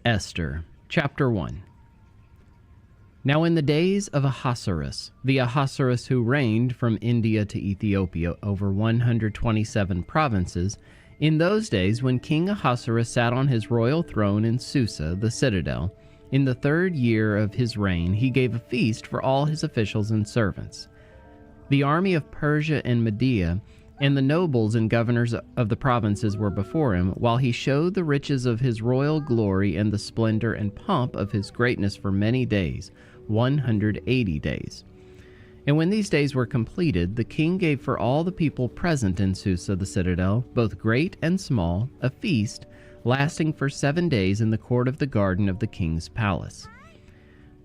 Esther, chapter 1. Now in the days of Ahasuerus, the Ahasuerus who reigned from India to Ethiopia over 127 provinces, in those days when King Ahasuerus sat on his royal throne in Susa, the citadel, in the 3rd year of his reign, he gave a feast for all his officials and servants. The army of Persia and Media and the nobles and governors of the provinces were before him, while he showed the riches of his royal glory and the splendor and pomp of his greatness for many days, 180 days. And when these days were completed, the king gave for all the people present in Susa the citadel, both great and small, a feast lasting for 7 days in the court of the garden of the king's palace.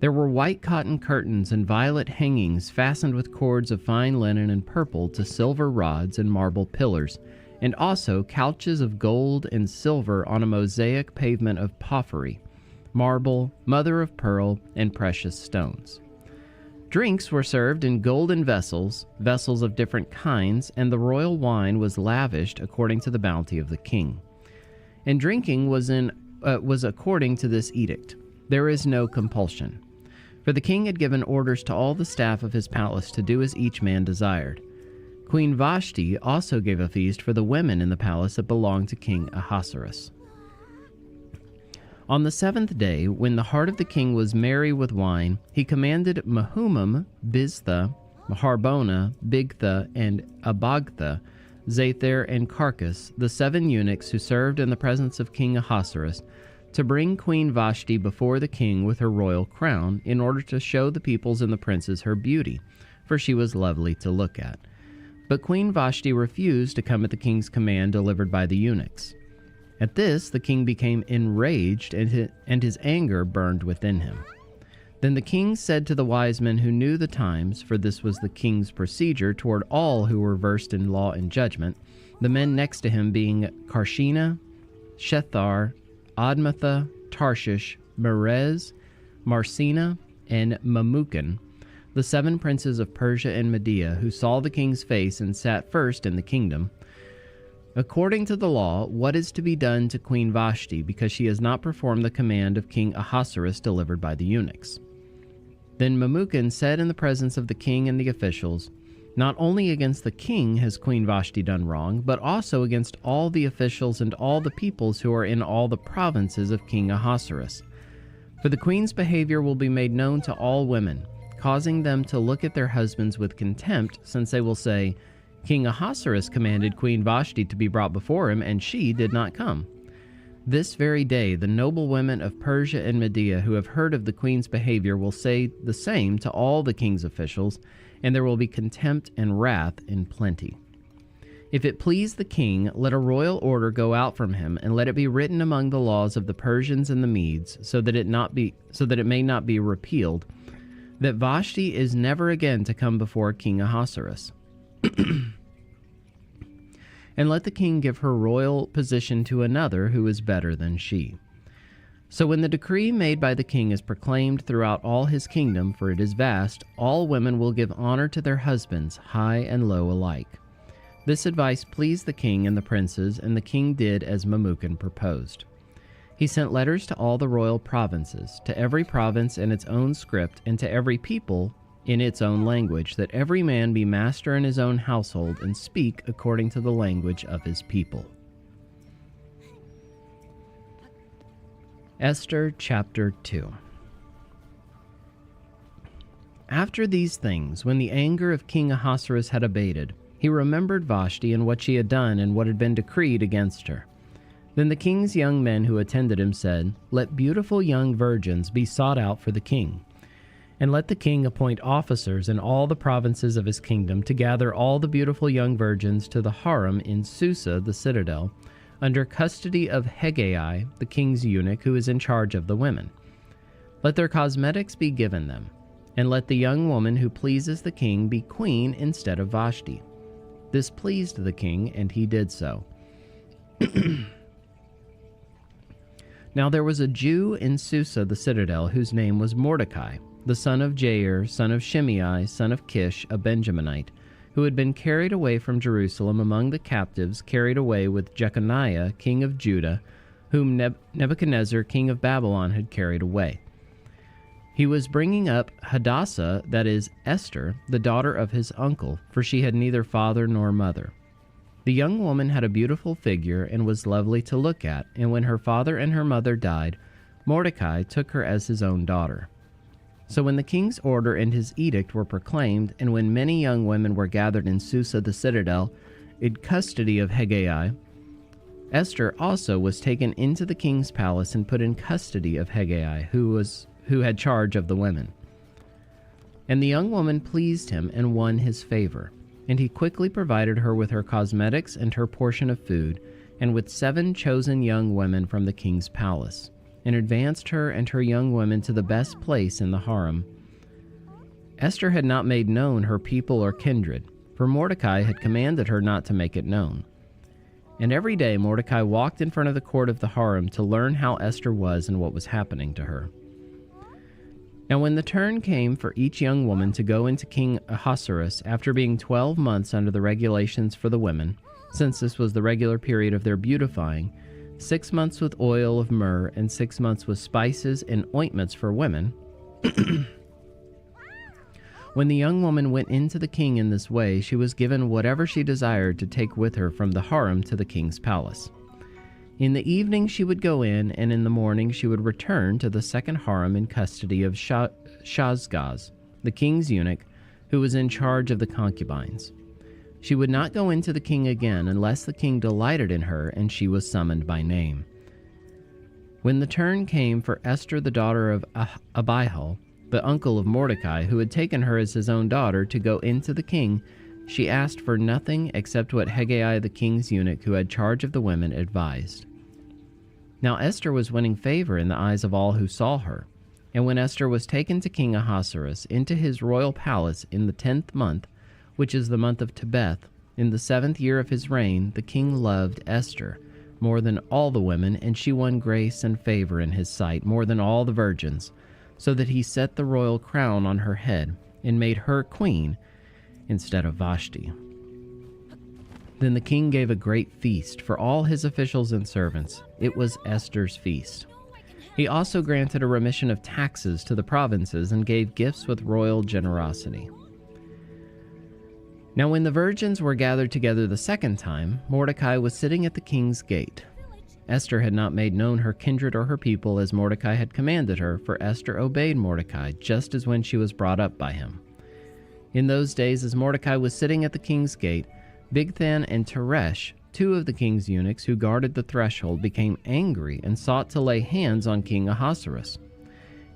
There were white cotton curtains and violet hangings fastened with cords of fine linen and purple to silver rods and marble pillars, and also couches of gold and silver on a mosaic pavement of porphyry, marble, mother of pearl, and precious stones. Drinks were served in golden vessels, vessels of different kinds, and the royal wine was lavished according to the bounty of the king. And drinking was according to this edict. There is no compulsion. For the king had given orders to all the staff of his palace to do as each man desired. Queen Vashti also gave a feast for the women in the palace that belonged to King Ahasuerus. On the 7th day, when the heart of the king was merry with wine, he commanded Mehumam, Biztha, Harbona, Bigtha, and Abagtha, Zather, and Carcass, the 7 eunuchs who served in the presence of King Ahasuerus, to bring Queen Vashti before the king with her royal crown, in order to show the peoples and the princes her beauty, for she was lovely to look at. But Queen Vashti refused to come at the king's command delivered by the eunuchs. At this, the king became enraged, and his anger burned within him. Then the king said to the wise men who knew the times, for this was the king's procedure toward all who were versed in law and judgment, the men next to him being Karshena, Shethar, Admatha, Tarshish, Merez, Marsena, and Mamukan, the 7 princes of Persia and Media, who saw the king's face and sat first in the kingdom. According to the law, what is to be done to Queen Vashti, because she has not performed the command of King Ahasuerus delivered by the eunuchs? Then Mamukan said in the presence of the king and the officials, not only against the king has Queen Vashti done wrong, but also against all the officials and all the peoples who are in all the provinces of King Ahasuerus. For the queen's behavior will be made known to all women, causing them to look at their husbands with contempt, since they will say, King Ahasuerus commanded Queen Vashti to be brought before him, and she did not come. This very day the noble women of Persia and Media who have heard of the queen's behavior will say the same to all the king's officials, and there will be contempt and wrath in plenty. If it please the king, let a royal order go out from him, and let it be written among the laws of the Persians and the Medes, so that it may not be repealed, that Vashti is never again to come before King Ahasuerus. And let the king give her royal position to another who is better than she. So when the decree made by the king is proclaimed throughout all his kingdom, for it is vast, all women will give honor to their husbands, high and low alike. This advice pleased the king and the princes, and the king did as Mamukan proposed. He sent letters to all the royal provinces, to every province in its own script, and to every people in its own language, that every man be master in his own household, and speak according to the language of his people. Esther chapter 2. After these things, when the anger of King Ahasuerus had abated, he remembered Vashti and what she had done and what had been decreed against her. Then the king's young men who attended him said, Let beautiful young virgins be sought out for the king, and let the king appoint officers in all the provinces of his kingdom to gather all the beautiful young virgins to the harem in Susa the citadel, under custody of Hegai, the king's eunuch, who is in charge of the women. Let their cosmetics be given them, and let the young woman who pleases the king be queen instead of Vashti. This pleased the king, and he did so. Now there was a Jew in Susa the citadel, whose name was Mordecai, the son of Jair, son of Shimei, son of Kish, a Benjaminite, who had been carried away from Jerusalem among the captives, carried away with Jeconiah, king of Judah, whom Nebuchadnezzar, king of Babylon, had carried away. He was bringing up Hadassah, that is, Esther, the daughter of his uncle, for she had neither father nor mother. The young woman had a beautiful figure and was lovely to look at, and when her father and her mother died, Mordecai took her as his own daughter. So when the king's order and his edict were proclaimed, and when many young women were gathered in Susa the citadel, in custody of Hegai, Esther also was taken into the king's palace and put in custody of Hegai, who had charge of the women. And the young woman pleased him and won his favor, and he quickly provided her with her cosmetics and her portion of food, and with 7 chosen young women from the king's palace, and advanced her and her young women to the best place in the harem. Esther had not made known her people or kindred, for Mordecai had commanded her not to make it known. And every day Mordecai walked in front of the court of the harem to learn how Esther was and what was happening to her. Now when the turn came for each young woman to go into King Ahasuerus after being 12 months under the regulations for the women, since this was the regular period of their beautifying, 6 months with oil of myrrh and 6 months with spices and ointments for women, when the young woman went into the king in this way, she was given whatever she desired to take with her from the harem to the king's palace. In the evening she would go in, and in the morning she would return to the second harem in custody of Shazgaz, the king's eunuch, who was in charge of the concubines. She would not go into the king again unless the king delighted in her and she was summoned by name. When the turn came for Esther the daughter of Abihail, the uncle of Mordecai, who had taken her as his own daughter, to go into the king, she asked for nothing except what Hegai the king's eunuch, who had charge of the women, advised. Now Esther was winning favor in the eyes of all who saw her. And when Esther was taken to King Ahasuerus into his royal palace in the 10th month, which is the month of Tebeth, in the 7th year of his reign, the king loved Esther more than all the women, and she won grace and favor in his sight more than all the virgins, so that he set the royal crown on her head and made her queen instead of Vashti. Then the king gave a great feast for all his officials and servants. It was Esther's feast. He also granted a remission of taxes to the provinces and gave gifts with royal generosity. Now when the virgins were gathered together the second time, Mordecai was sitting at the king's gate. Esther had not made known her kindred or her people as Mordecai had commanded her, for Esther obeyed Mordecai just as when she was brought up by him. In those days, as Mordecai was sitting at the king's gate, Bigthan and Teresh, 2 of the king's eunuchs who guarded the threshold, became angry and sought to lay hands on King Ahasuerus.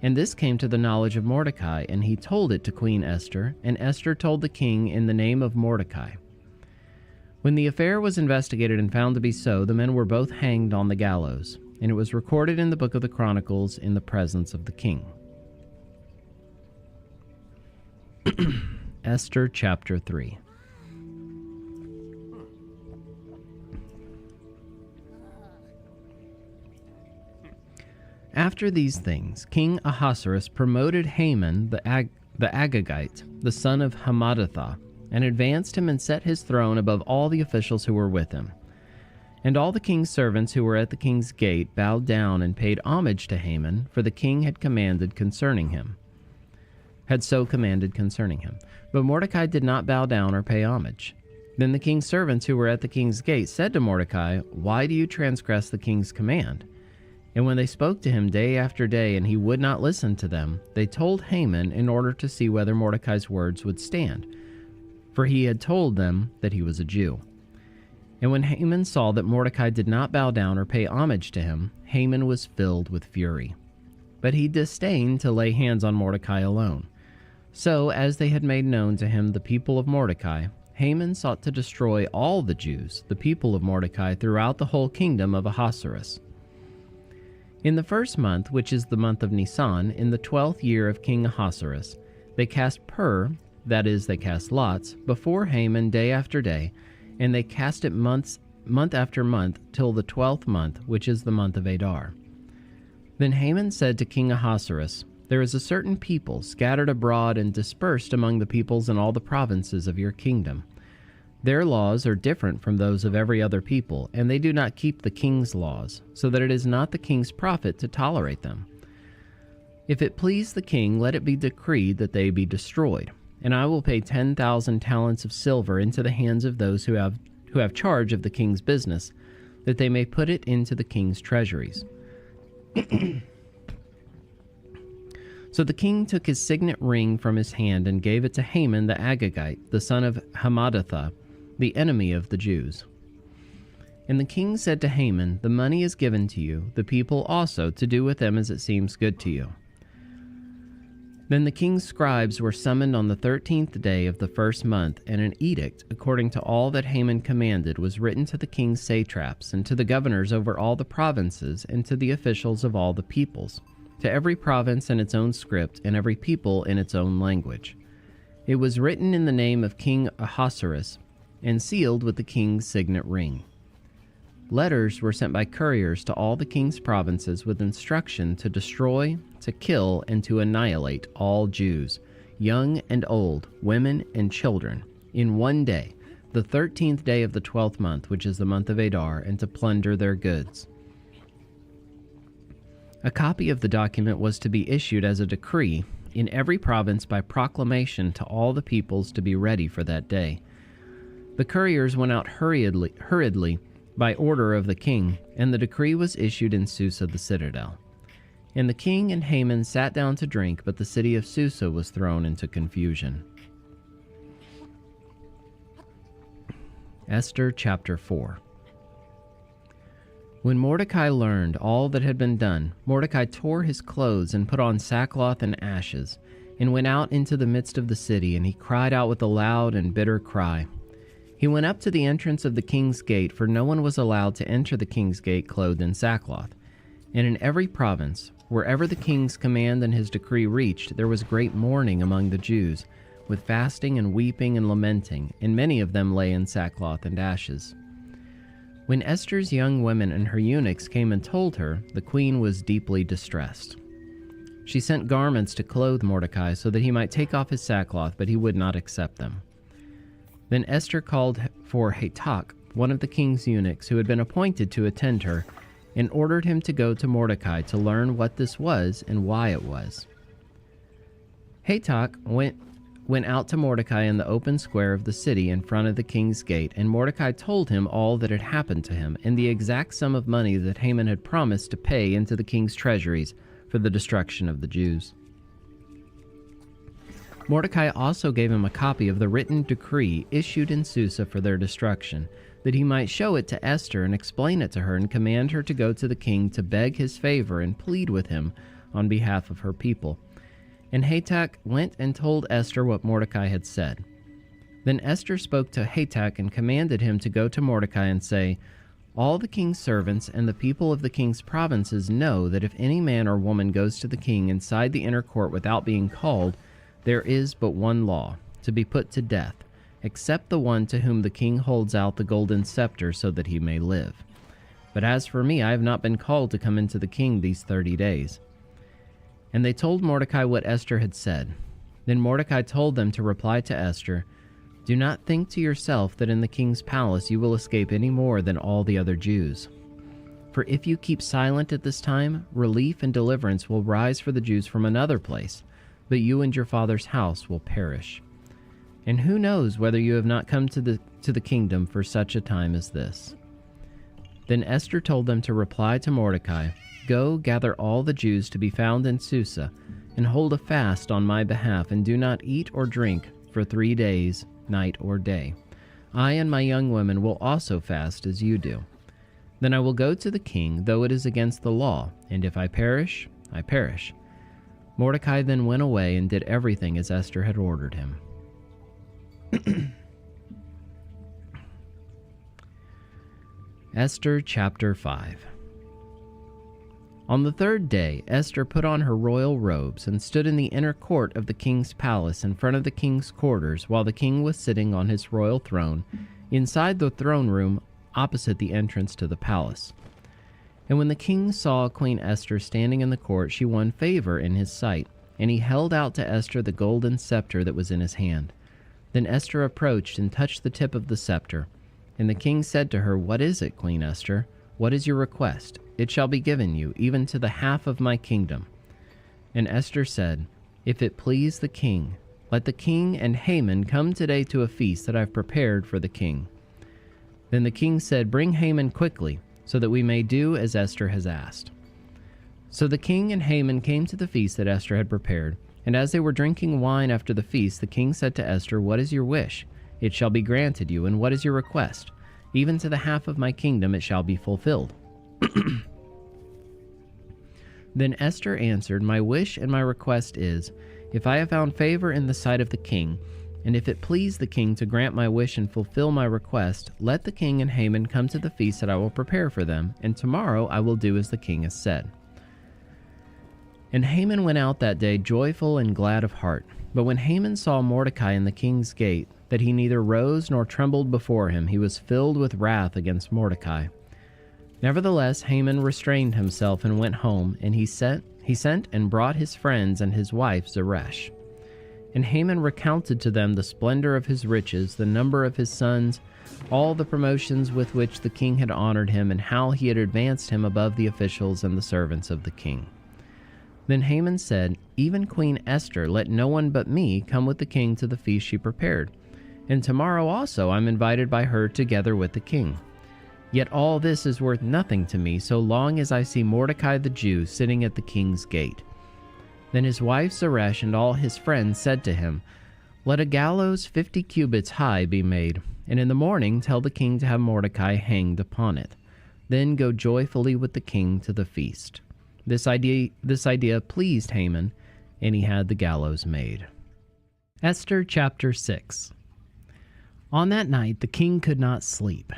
And this came to the knowledge of Mordecai, and he told it to Queen Esther, and Esther told the king in the name of Mordecai. When the affair was investigated and found to be so, the men were both hanged on the gallows, and it was recorded in the book of the Chronicles in the presence of the king. Esther chapter 3. After these things, King Ahasuerus promoted Haman the Agagite, the son of Hammedatha, and advanced him and set his throne above all the officials who were with him. And all the king's servants who were at the king's gate bowed down and paid homage to Haman, for the king had so commanded concerning him. But Mordecai did not bow down or pay homage. Then the king's servants who were at the king's gate said to Mordecai, "Why do you transgress the king's command?" And when they spoke to him day after day, and he would not listen to them, they told Haman in order to see whether Mordecai's words would stand, for he had told them that he was a Jew. And when Haman saw that Mordecai did not bow down or pay homage to him, Haman was filled with fury. But he disdained to lay hands on Mordecai alone. So, as they had made known to him the people of Mordecai, Haman sought to destroy all the Jews, the people of Mordecai, throughout the whole kingdom of Ahasuerus. In the 1st month, which is the month of Nisan, in the 12th year of King Ahasuerus, they cast that is, they cast lots, before Haman day after day, and they cast it month after month, till the 12th month, which is the month of Adar. Then Haman said to King Ahasuerus, "There is a certain people scattered abroad and dispersed among the peoples in all the provinces of your kingdom. Their laws are different from those of every other people, and they do not keep the king's laws, so that it is not the king's profit to tolerate them. If it please the king, let it be decreed that they be destroyed, and I will pay 10,000 talents of silver into the hands of those who have charge of the king's business, that they may put it into the king's treasuries. So the king took his signet ring from his hand and gave it to Haman the Agagite, the son of Hammedatha, the enemy of the Jews. And the king said to Haman, "The money is given to you, the people also, to do with them as it seems good to you." Then the king's scribes were summoned on the 13th day of the first month, and an edict, according to all that Haman commanded, was written to the king's satraps, and to the governors over all the provinces, and to the officials of all the peoples, to every province in its own script, and every people in its own language. It was written in the name of King Ahasuerus, and sealed with the king's signet ring. Letters were sent by couriers to all the king's provinces with instruction to destroy, to kill, and to annihilate all Jews, young and old, women and children, in one day, the 13th day of the 12th month, which is the month of Adar, and to plunder their goods. A copy of the document was to be issued as a decree in every province by proclamation to all the peoples to be ready for that day. The couriers went out hurriedly by order of the king, and the decree was issued in Susa the citadel. And the king and Haman sat down to drink, but the city of Susa was thrown into confusion. Esther chapter 4. When Mordecai learned all that had been done, Mordecai tore his clothes and put on sackcloth and ashes, and went out into the midst of the city, and he cried out with a loud and bitter cry. He went up to the entrance of the king's gate, for no one was allowed to enter the king's gate clothed in sackcloth. And in every province, wherever the king's command and his decree reached, there was great mourning among the Jews, with fasting and weeping and lamenting, and many of them lay in sackcloth and ashes. When Esther's young women and her eunuchs came and told her, the queen was deeply distressed. She sent garments to clothe Mordecai so that he might take off his sackcloth, but he would not accept them. Then Esther called for Hatach, one of the king's eunuchs, who had been appointed to attend her, and ordered him to go to Mordecai to learn what this was and why it was. Hatach went out to Mordecai in the open square of the city in front of the king's gate, and Mordecai told him all that had happened to him, and the exact sum of money that Haman had promised to pay into the king's treasuries for the destruction of the Jews. Mordecai also gave him a copy of the written decree issued in Susa for their destruction, that he might show it to Esther and explain it to her and command her to go to the king to beg his favor and plead with him on behalf of her people. And Hatach went and told Esther what Mordecai had said. Then Esther spoke to Hatach and commanded him to go to Mordecai and say, "All the king's servants and the people of the king's provinces know that if any man or woman goes to the king inside the inner court without being called, there is but one law, to be put to death, except the one to whom the king holds out the golden scepter so that he may live. But as for me, I have not been called to come into the king these 30 days. And they told Mordecai what Esther had said. Then Mordecai told them to reply to Esther, "Do not think to yourself that in the king's palace you will escape any more than all the other Jews. For if you keep silent at this time, relief and deliverance will rise for the Jews from another place, but you and your father's house will perish. And who knows whether you have not come to the kingdom for such a time as this?" Then Esther told them to reply to Mordecai, "Go, gather all the Jews to be found in Susa, and hold a fast on my behalf, and do not eat or drink for 3 days, night or day. I and my young women will also fast as you do. Then I will go to the king, though it is against the law, and if I perish, I perish." Mordecai then went away and did everything as Esther had ordered him. Esther chapter 5. On the 3rd day, Esther put on her royal robes and stood in the inner court of the king's palace in front of the king's quarters while the king was sitting on his royal throne inside the throne room opposite the entrance to the palace. And when the king saw Queen Esther standing in the court, she won favor in his sight, and he held out to Esther the golden scepter that was in his hand. Then Esther approached and touched the tip of the scepter. And the king said to her, "What is it, Queen Esther? What is your request? It shall be given you, even to the half of my kingdom." And Esther said, "If it please the king, let the king and Haman come today to a feast that I've prepared for the king." Then the king said, "Bring Haman quickly, so that we may do as Esther has asked." So the king and Haman came to the feast that Esther had prepared. And as they were drinking wine after the feast, the king said to Esther, "What is your wish? It shall be granted you. And what is your request? Even to the half of my kingdom it shall be fulfilled." Then Esther answered, "My wish and my request is, if I have found favor in the sight of the king, and if it please the king to grant my wish and fulfill my request, let the king and Haman come to the feast that I will prepare for them, and tomorrow I will do as the king has said." And Haman went out that day joyful and glad of heart. But when Haman saw Mordecai in the king's gate, that he neither rose nor trembled before him, he was filled with wrath against Mordecai. Nevertheless, Haman restrained himself and went home, and he sent and brought his friends and his wife Zeresh. And Haman recounted to them the splendor of his riches, the number of his sons, all the promotions with which the king had honored him, and how he had advanced him above the officials and the servants of the king. Then Haman said, "Even Queen Esther, let no one but me come with the king to the feast she prepared. And tomorrow also I am invited by her together with the king. Yet all this is worth nothing to me so long as I see Mordecai the Jew sitting at the king's gate." Then his wife Zeresh and all his friends said to him, "Let a gallows 50 cubits high be made, and in the morning tell the king to have Mordecai hanged upon it. Then go joyfully with the king to the feast." This idea pleased Haman, and he had the gallows made. Esther chapter 6. On that night the king could not sleep,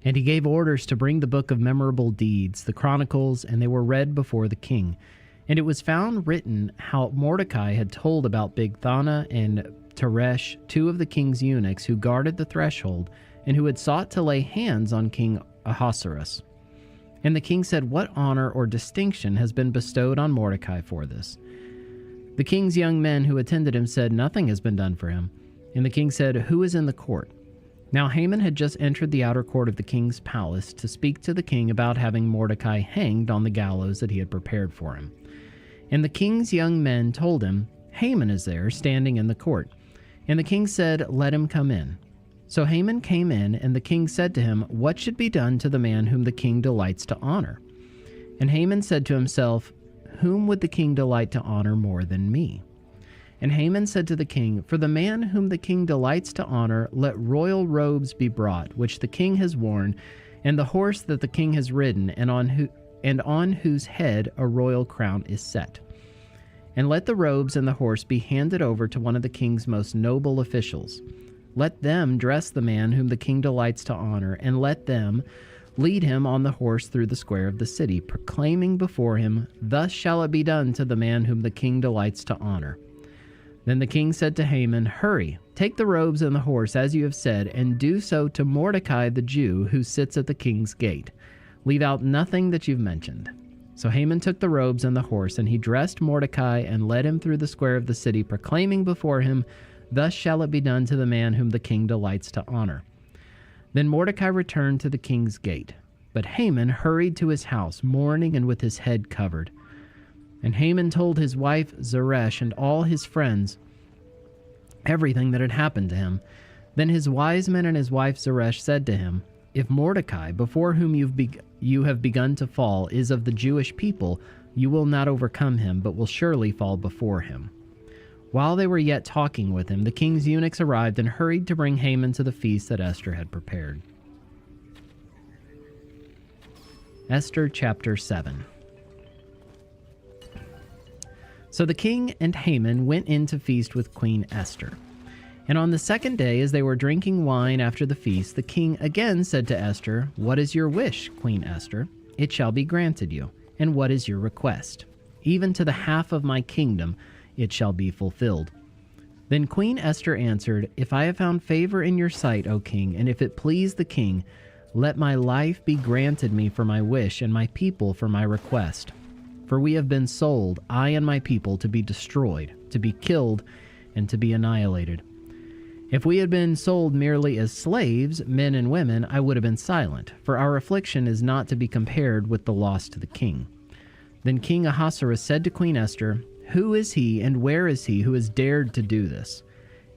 and he gave orders to bring the book of memorable deeds, the chronicles, and they were read before the king. And it was found written how Mordecai had told about Bigthana and Teresh, two of the king's eunuchs who guarded the threshold, and who had sought to lay hands on King Ahasuerus. And the king said, "What honor or distinction has been bestowed on Mordecai for this?" The king's young men who attended him said, "Nothing has been done for him." And the king said, "Who is in the court?" Now Haman had just entered the outer court of the king's palace to speak to the king about having Mordecai hanged on the gallows that he had prepared for him. And the king's young men told him, "Haman is there, standing in the court." And the king said, "Let him come in." So Haman came in, and the king said to him, "What should be done to the man whom the king delights to honor?" And Haman said to himself, "Whom would the king delight to honor more than me?" And Haman said to the king, "For the man whom the king delights to honor, let royal robes be brought, which the king has worn, and the horse that the king has ridden, and on whose head a royal crown is set. And let the robes and the horse be handed over to one of the king's most noble officials. Let them dress the man whom the king delights to honor, and let them lead him on the horse through the square of the city, proclaiming before him, 'Thus shall it be done to the man whom the king delights to honor.'" Then the king said to Haman, "Hurry, take the robes and the horse, as you have said, and do so to Mordecai the Jew, who sits at the king's gate. Leave out nothing that you've mentioned." So Haman took the robes and the horse, and he dressed Mordecai and led him through the square of the city, proclaiming before him, "Thus shall it be done to the man whom the king delights to honor." Then Mordecai returned to the king's gate, but Haman hurried to his house, mourning and with his head covered. And Haman told his wife Zeresh and all his friends everything that had happened to him. Then his wise men and his wife Zeresh said to him, "If Mordecai, before whom you have begun to fall, is of the Jewish people, you will not overcome him, but will surely fall before him." While they were yet talking with him, the king's eunuchs arrived and hurried to bring Haman to the feast that Esther had prepared. Esther chapter 7. So the king and Haman went in to feast with Queen Esther. And on the second day, as they were drinking wine after the feast, the king again said to Esther, "What is your wish, Queen Esther? It shall be granted you. And what is your request? Even to the half of my kingdom it shall be fulfilled." Then Queen Esther answered, "If I have found favor in your sight, O king, and if it please the king, let my life be granted me for my wish, and my people for my request. For we have been sold, I and my people, to be destroyed, to be killed, and to be annihilated. If we had been sold merely as slaves, men and women, I would have been silent, for our affliction is not to be compared with the loss to the king." Then King Ahasuerus said to Queen Esther, "Who is he and where is he who has dared to do this?"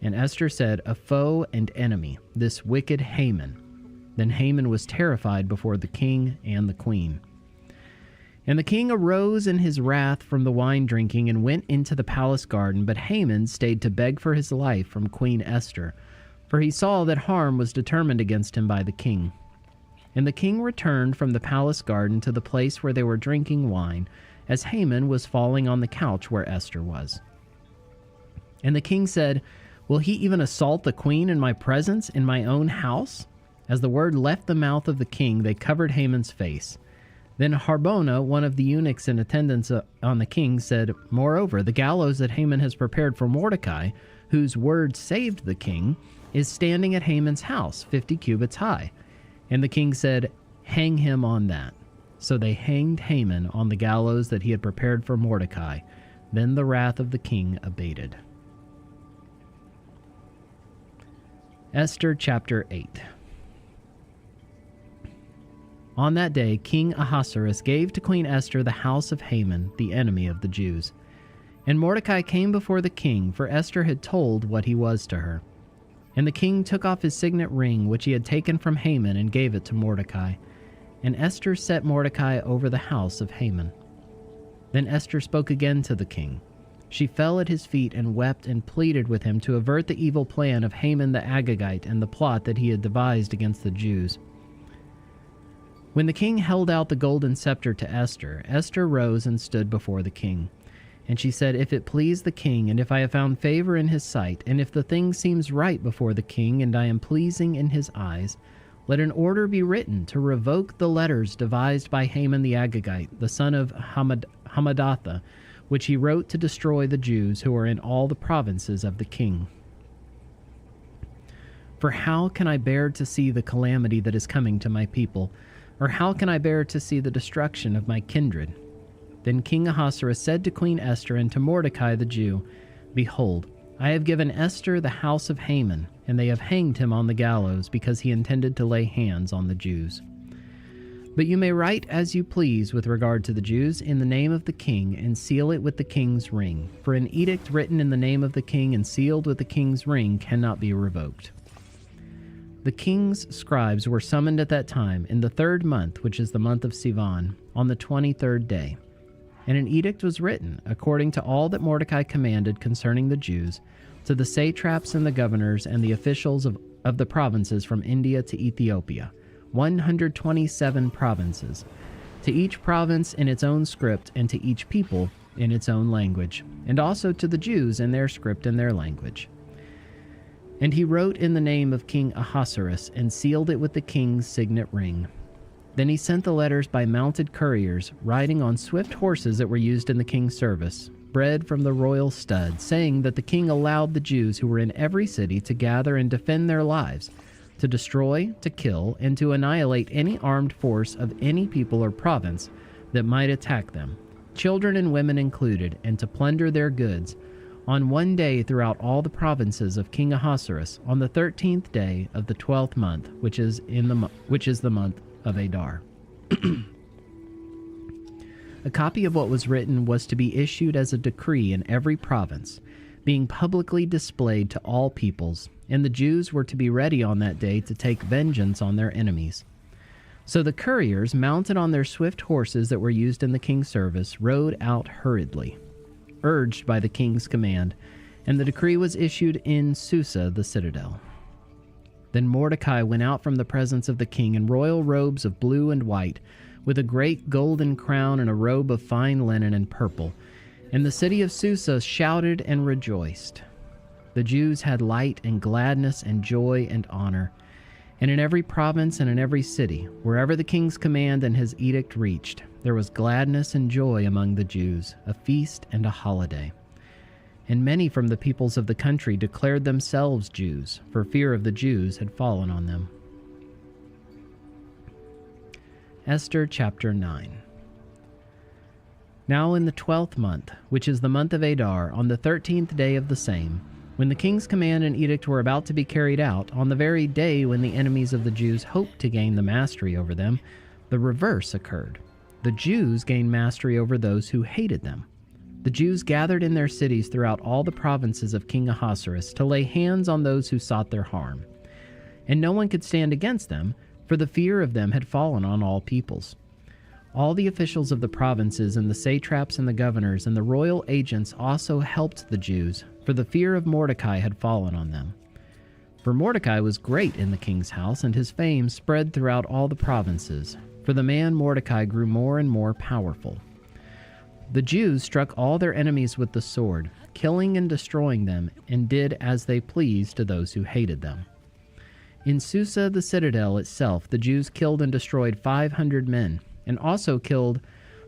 And Esther said, "A foe and enemy, this wicked Haman." Then Haman was terrified before the king and the queen. And the king arose in his wrath from the wine drinking and went into the palace garden, but Haman stayed to beg for his life from Queen Esther, for he saw that harm was determined against him by the king. And the king returned from the palace garden to the place where they were drinking wine, as Haman was falling on the couch where Esther was. And the king said, "Will he even assault the queen in my presence, in my own house?" As the word left the mouth of the king, they covered Haman's face. Then Harbona, one of the eunuchs in attendance on the king, said, "Moreover, the gallows that Haman has prepared for Mordecai, whose word saved the king, is standing at Haman's house, 50 cubits high." And the king said, "Hang him on that." So they hanged Haman on the gallows that he had prepared for Mordecai. Then the wrath of the king abated. Esther chapter 8. On that day, King Ahasuerus gave to Queen Esther the house of Haman, the enemy of the Jews. And Mordecai came before the king, for Esther had told what he was to her. And the king took off his signet ring, which he had taken from Haman, and gave it to Mordecai. And Esther set Mordecai over the house of Haman. Then Esther spoke again to the king. She fell at his feet and wept and pleaded with him to avert the evil plan of Haman the Agagite and the plot that he had devised against the Jews. When the king held out the golden scepter to Esther, Esther rose and stood before the king. And she said, "If it please the king, and if I have found favor in his sight, and if the thing seems right before the king, and I am pleasing in his eyes, let an order be written to revoke the letters devised by Haman the Agagite, the son of Hammedatha, which he wrote to destroy the Jews who are in all the provinces of the king. For how can I bear to see the calamity that is coming to my people? Or how can I bear to see the destruction of my kindred?" Then King Ahasuerus said to Queen Esther and to Mordecai the Jew, "Behold, I have given Esther the house of Haman, and they have hanged him on the gallows, because he intended to lay hands on the Jews. But you may write as you please with regard to the Jews in the name of the king, and seal it with the king's ring. For an edict written in the name of the king and sealed with the king's ring cannot be revoked." The king's scribes were summoned at that time in the 3rd month, which is the month of Sivan, on the 23rd day. And an edict was written, according to all that Mordecai commanded concerning the Jews, to the satraps and the governors and the officials of the provinces from India to Ethiopia, 127 provinces, to each province in its own script, and to each people in its own language, and also to the Jews in their script and their language. And he wrote in the name of King Ahasuerus, and sealed it with the king's signet ring. Then he sent the letters by mounted couriers, riding on swift horses that were used in the king's service, bred from the royal stud, saying that the king allowed the Jews who were in every city to gather and defend their lives, to destroy, to kill, and to annihilate any armed force of any people or province that might attack them, children and women included, and to plunder their goods, on one day throughout all the provinces of King Ahasuerus, on the 13th day of the 12th month, which is the month of Adar. A copy of what was written was to be issued as a decree in every province, being publicly displayed to all peoples, and the Jews were to be ready on that day to take vengeance on their enemies. So the couriers, mounted on their swift horses that were used in the king's service, rode out hurriedly, urged by the king's command, and the decree was issued in Susa, the citadel. Then Mordecai went out from the presence of the king in royal robes of blue and white, with a great golden crown and a robe of fine linen and purple. And the city of Susa shouted and rejoiced. The Jews had light and gladness and joy and honor. And in every province and in every city, wherever the king's command and his edict reached, there was gladness and joy among the Jews, a feast and a holiday. And many from the peoples of the country declared themselves Jews, for fear of the Jews had fallen on them. Esther chapter 9. Now in the 12th month, which is the month of Adar, on the 13th day of the same, When the king's command and edict were about to be carried out, on the very day when the enemies of the Jews hoped to gain the mastery over them, the reverse occurred. The Jews gained mastery over those who hated them. The Jews gathered in their cities throughout all the provinces of King Ahasuerus to lay hands on those who sought their harm. And no one could stand against them, for the fear of them had fallen on all peoples. All the officials of the provinces and the satraps and the governors and the royal agents also helped the Jews, for the fear of Mordecai had fallen on them. For Mordecai was great in the king's house, and his fame spread throughout all the provinces, for the man Mordecai grew more and more powerful. The Jews struck all their enemies with the sword, killing and destroying them, and did as they pleased to those who hated them. In Susa the citadel itself, the Jews killed and destroyed 500 men, and also killed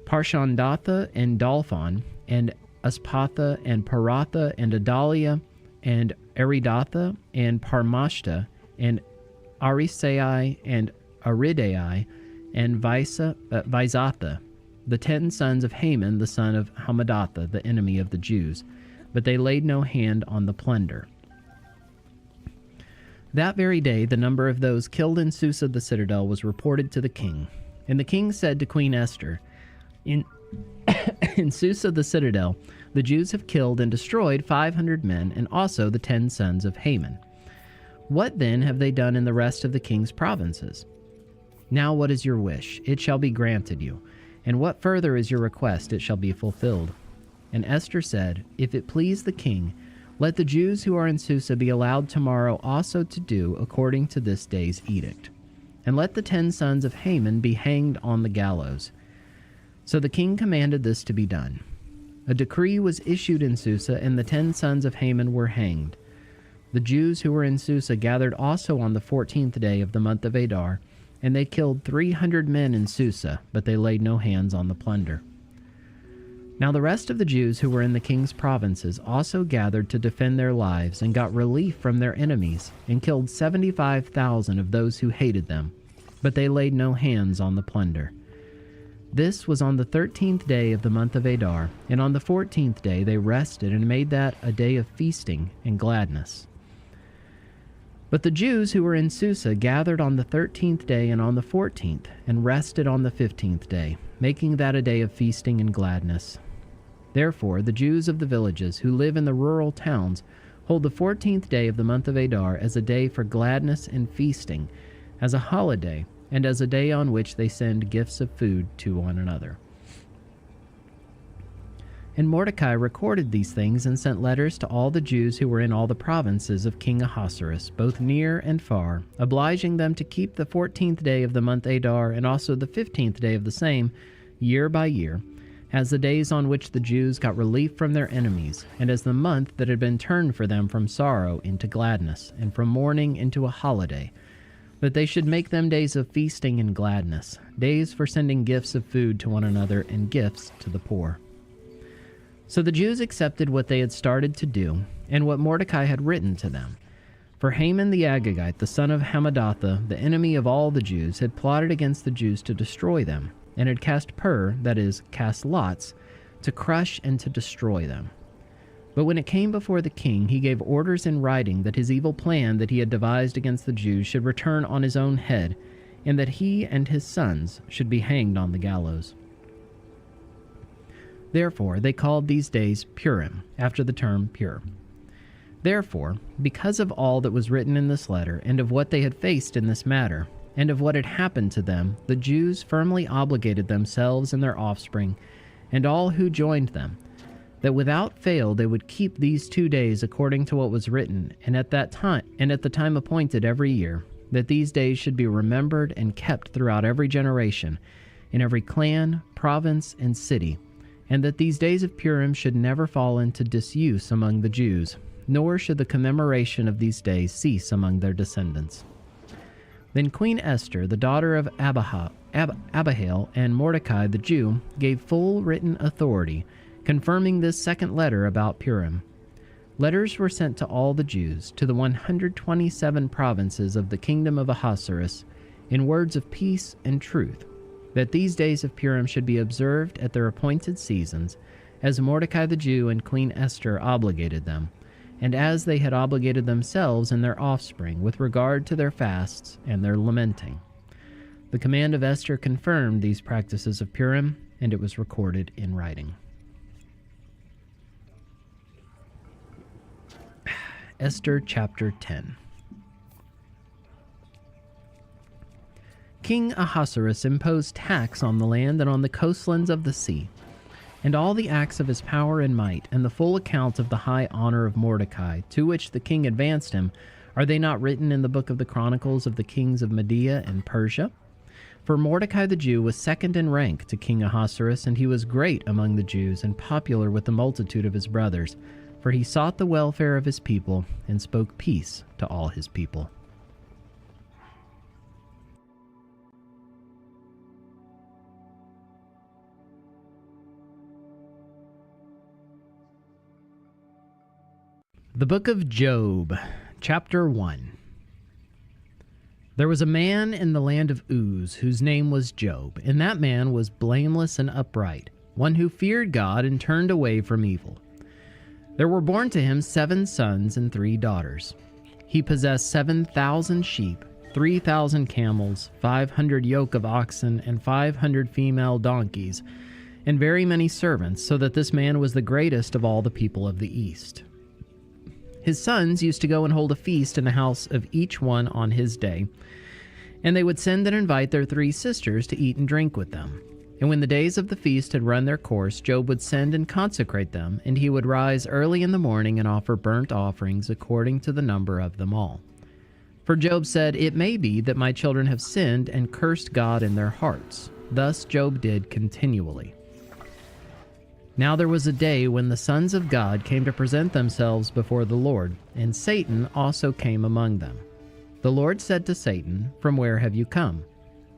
Parshandatha and Dalphon, and Aspatha and Paratha and Adalia, and Aridatha and Parmashta, and Arisai and Aridai, and Visatha, the 10 sons of Haman, the son of Hammedatha, the enemy of the Jews, but they laid no hand on the plunder. That very day the number of those killed in Susa the citadel was reported to the king. And the king said to Queen Esther, In Susa the citadel, the Jews have killed and destroyed 500 men, and also the 10 sons of Haman. What then have they done in the rest of the king's provinces? Now what is your wish? It shall be granted you. And what further is your request? It shall be fulfilled. And Esther said, If it please the king, let the Jews who are in Susa be allowed tomorrow also to do according to this day's edict. And let the 10 sons of Haman be hanged on the gallows. So the king commanded this to be done. A decree was issued in Susa, and the 10 sons of Haman were hanged. The Jews who were in Susa gathered also on the 14th day of the month of Adar, and they killed 300 men in Susa, but they laid no hands on the plunder. Now the rest of the Jews who were in the king's provinces also gathered to defend their lives, and got relief from their enemies, and killed 75,000 of those who hated them, but they laid no hands on the plunder. This was on the 13th day of the month of Adar, and on the 14th day they rested and made that a day of feasting and gladness. But the Jews who were in Susa gathered on the 13th day and on the 14th, and rested on the 15th day, making that a day of feasting and gladness. Therefore the Jews of the villages who live in the rural towns hold the 14th day of the month of Adar as a day for gladness and feasting, as a holiday, and as a day on which they send gifts of food to one another. And Mordecai recorded these things and sent letters to all the Jews who were in all the provinces of King Ahasuerus, both near and far, obliging them to keep the 14th day of the month Adar and also the 15th day of the same, year by year, as the days on which the Jews got relief from their enemies, and as the month that had been turned for them from sorrow into gladness, and from mourning into a holiday, that they should make them days of feasting and gladness, days for sending gifts of food to one another and gifts to the poor. So the Jews accepted what they had started to do, and what Mordecai had written to them. For Haman the Agagite, the son of Hammedatha, the enemy of all the Jews, had plotted against the Jews to destroy them, and had cast that is, cast lots, to crush and to destroy them. But when it came before the king, he gave orders in writing that his evil plan that he had devised against the Jews should return on his own head, and that he and his sons should be hanged on the gallows. Therefore they called these days Purim, after the term pure. Therefore, because of all that was written in this letter, and of what they had faced in this matter, and of what had happened to them, the Jews firmly obligated themselves and their offspring, and all who joined them, that without fail they would keep these 2 days according to what was written, and at the time appointed every year, that these days should be remembered and kept throughout every generation, in every clan, province, and city, and that these days of Purim should never fall into disuse among the Jews, nor should the commemoration of these days cease among their descendants. Then Queen Esther, the daughter of Abihail, and Mordecai the Jew, gave full written authority, confirming this second letter about Purim. Letters were sent to all the Jews, to the 127 provinces of the kingdom of Ahasuerus, in words of peace and truth, that these days of Purim should be observed at their appointed seasons, as Mordecai the Jew and Queen Esther obligated them, and as they had obligated themselves and their offspring with regard to their fasts and their lamenting. The command of Esther confirmed these practices of Purim, and it was recorded in writing. Esther chapter 10. King Ahasuerus imposed tax on the land and on the coastlands of the sea, and all the acts of his power and might, and the full account of the high honor of Mordecai, to which the king advanced him, are they not written in the book of the Chronicles of the kings of Media and Persia? For Mordecai the Jew was second in rank to King Ahasuerus, and he was great among the Jews, and popular with the multitude of his brothers, for he sought the welfare of his people, and spoke peace to all his people. The Book of Job, Chapter 1. There was a man in the land of Uz whose name was Job, and that man was blameless and upright, one who feared God and turned away from evil. There were born to him 7 sons and 3 daughters. He possessed 7,000 sheep, 3,000 camels, 500 yoke of oxen, and 500 female donkeys, and very many servants, so that this man was the greatest of all the people of the East. His sons used to go and hold a feast in the house of each one on his day, and they would send and invite their 3 sisters to eat and drink with them. And when the days of the feast had run their course, Job would send and consecrate them, and he would rise early in the morning and offer burnt offerings according to the number of them all. For Job said, "It may be that my children have sinned and cursed God in their hearts." Thus Job did continually. Now there was a day when the sons of God came to present themselves before the Lord, and Satan also came among them. The Lord said to Satan, "From where have you come?"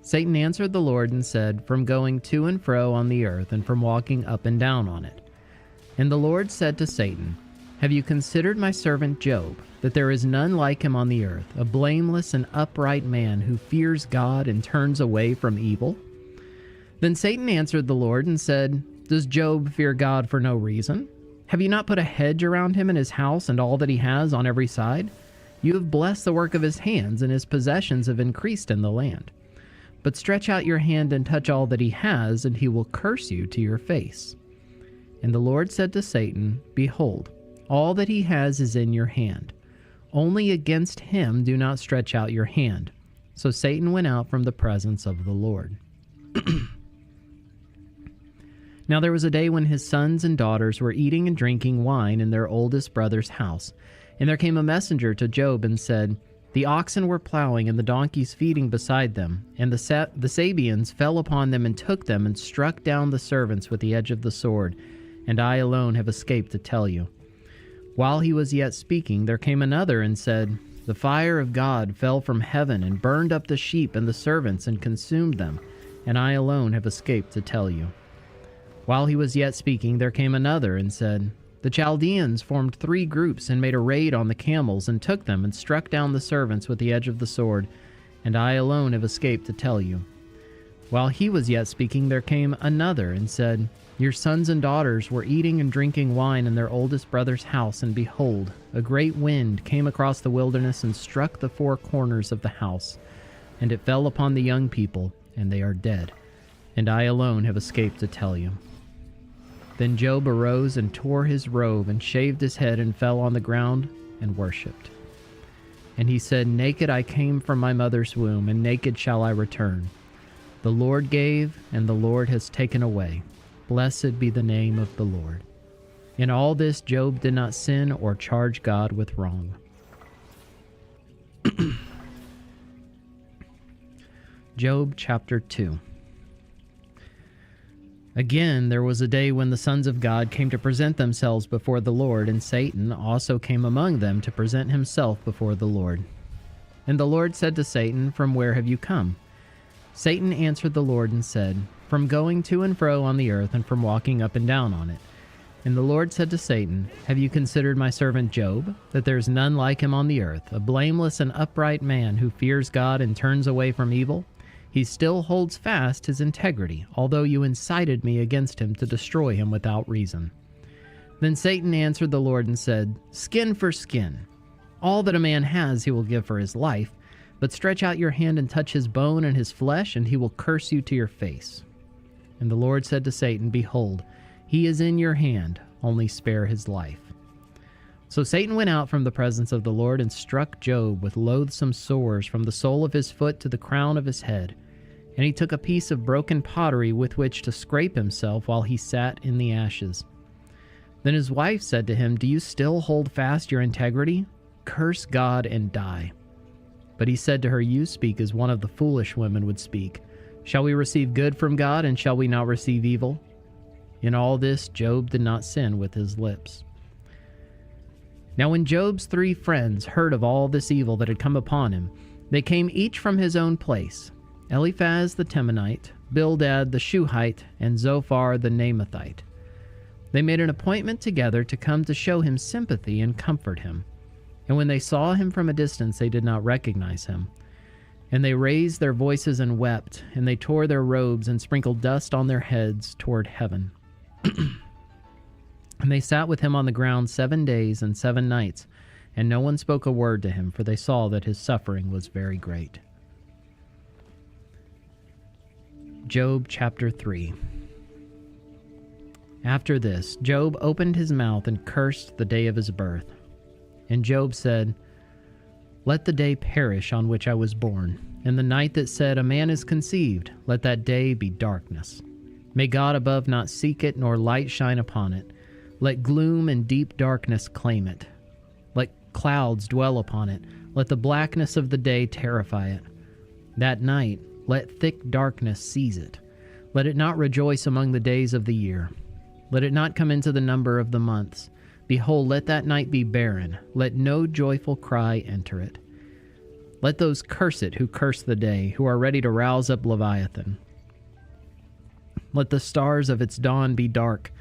Satan answered the Lord and said, "From going to and fro on the earth, and from walking up and down on it." And the Lord said to Satan, "Have you considered my servant Job, that there is none like him on the earth, a blameless and upright man who fears God and turns away from evil?" Then Satan answered the Lord and said, "Does Job fear God for no reason? Have you not put a hedge around him and his house and all that he has on every side? You have blessed the work of his hands, and his possessions have increased in the land. But stretch out your hand and touch all that he has, and he will curse you to your face." And the Lord said to Satan, "Behold, all that he has is in your hand. Only against him do not stretch out your hand." So Satan went out from the presence of the Lord. Now there was a day when his sons and daughters were eating and drinking wine in their oldest brother's house. And there came a messenger to Job and said, "The oxen were plowing and the donkeys feeding beside them, and the Sabeans fell upon them and took them and struck down the servants with the edge of the sword, and I alone have escaped to tell you." While he was yet speaking, there came another and said, "The fire of God fell from heaven and burned up the sheep and the servants and consumed them, and I alone have escaped to tell you." While he was yet speaking, there came another and said, "The Chaldeans formed 3 groups and made a raid on the camels and took them and struck down the servants with the edge of the sword, and I alone have escaped to tell you." While he was yet speaking, there came another and said, "Your sons and daughters were eating and drinking wine in their oldest brother's house, and behold, a great wind came across the wilderness and struck the 4 corners of the house, and it fell upon the young people, and they are dead, and I alone have escaped to tell you." Then Job arose and tore his robe and shaved his head and fell on the ground and worshipped. And he said, "Naked I came from my mother's womb, and naked shall I return. The Lord gave, and the Lord has taken away. Blessed be the name of the Lord." In all this Job did not sin or charge God with wrong. Job chapter 2. Again, there was a day when the sons of God came to present themselves before the Lord, and Satan also came among them to present himself before the Lord. And the Lord said to Satan, "From where have you come?" Satan answered the Lord and said, "From going to and fro on the earth, and from walking up and down on it." And the Lord said to Satan, "Have you considered my servant Job, that there is none like him on the earth, a blameless and upright man who fears God and turns away from evil? He still holds fast his integrity, although you incited me against him to destroy him without reason." Then Satan answered the Lord and said, "Skin for skin. All that a man has he will give for his life, but stretch out your hand and touch his bone and his flesh, and he will curse you to your face." And the Lord said to Satan, "Behold, he is in your hand, only spare his life." So Satan went out from the presence of the Lord and struck Job with loathsome sores from the sole of his foot to the crown of his head. And he took a piece of broken pottery with which to scrape himself while he sat in the ashes. Then his wife said to him, "Do you still hold fast your integrity? Curse God and die." But he said to her, "You speak as one of the foolish women would speak. Shall we receive good from God, and shall we not receive evil?" In all this, Job did not sin with his lips. Now when Job's 3 friends heard of all this evil that had come upon him, they came each from his own place: Eliphaz the Temanite, Bildad the Shuhite, and Zophar the Naamathite. They made an appointment together to come to show him sympathy and comfort him. And when they saw him from a distance, they did not recognize him. And they raised their voices and wept, and they tore their robes and sprinkled dust on their heads toward heaven. And they sat with him on the ground 7 days and 7 nights, and no one spoke a word to him, for they saw that his suffering was very great. Job chapter 3. After this, Job opened his mouth and cursed the day of his birth. And Job said, "Let the day perish on which I was born, and the night that said, a man is conceived, let that day be darkness. May God above not seek it, nor light shine upon it. Let gloom and deep darkness claim it. Let clouds dwell upon it. Let the blackness of the day terrify it. That night, let thick darkness seize it. Let it not rejoice among the days of the year. Let it not come into the number of the months. Behold, let that night be barren. Let no joyful cry enter it. Let those curse it who curse the day, who are ready to rouse up Leviathan. Let the stars of its dawn be dark.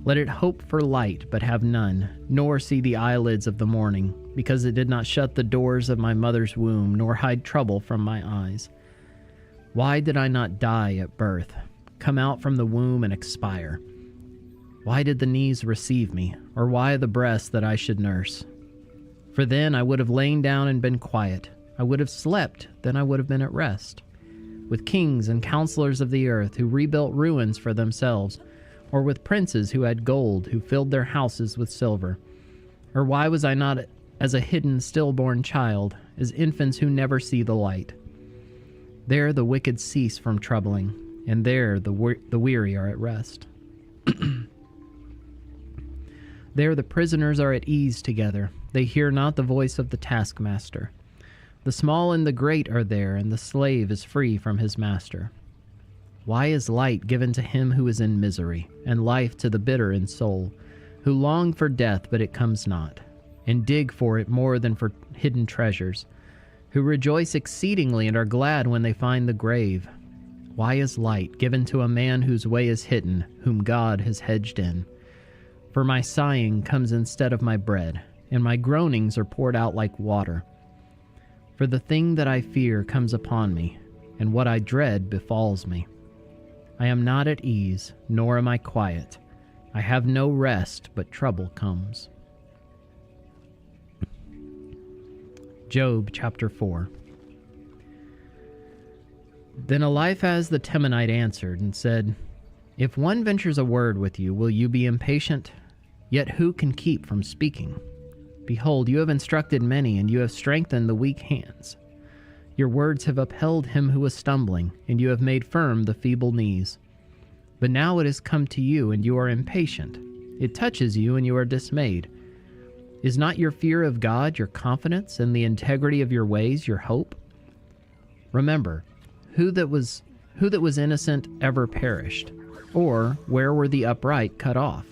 Let it hope for light, but have none, nor see the eyelids of the morning, because it did not shut the doors of my mother's womb, nor hide trouble from my eyes. Why did I not die at birth, come out from the womb and expire? Why did the knees receive me, or why the breasts that I should nurse? For then I would have lain down and been quiet. I would have slept, then I would have been at rest. With kings and counselors of the earth who rebuilt ruins for themselves, or with princes who had gold, who filled their houses with silver. Or why was I not as a hidden stillborn child, as infants who never see the light? There the wicked cease from troubling, and there the weary are at rest. There the prisoners are at ease together. They hear not the voice of the taskmaster. The small and the great are there, and the slave is free from his master. Why is light given to him who is in misery, and life to the bitter in soul, who long for death, but it comes not, and dig for it more than for hidden treasures, who rejoice exceedingly and are glad when they find the grave? Why is light given to a man whose way is hidden, whom God has hedged in? For my sighing comes instead of my bread, and my groanings are poured out like water. For the thing that I fear comes upon me, and what I dread befalls me. I am not at ease, nor am I quiet. I have no rest, but trouble comes. Job chapter 4. Then Eliphaz the Temanite answered and said, "If one ventures a word with you, will you be impatient? Yet who can keep from speaking? Behold, you have instructed many, and you have strengthened the weak hands. Your words have upheld him who was stumbling, and you have made firm the feeble knees. But now it has come to you, and you are impatient. It touches you, and you are dismayed. Is not your fear of God your confidence, and the integrity of your ways your hope? Remember, who that was innocent ever perished? Or where were the upright cut off?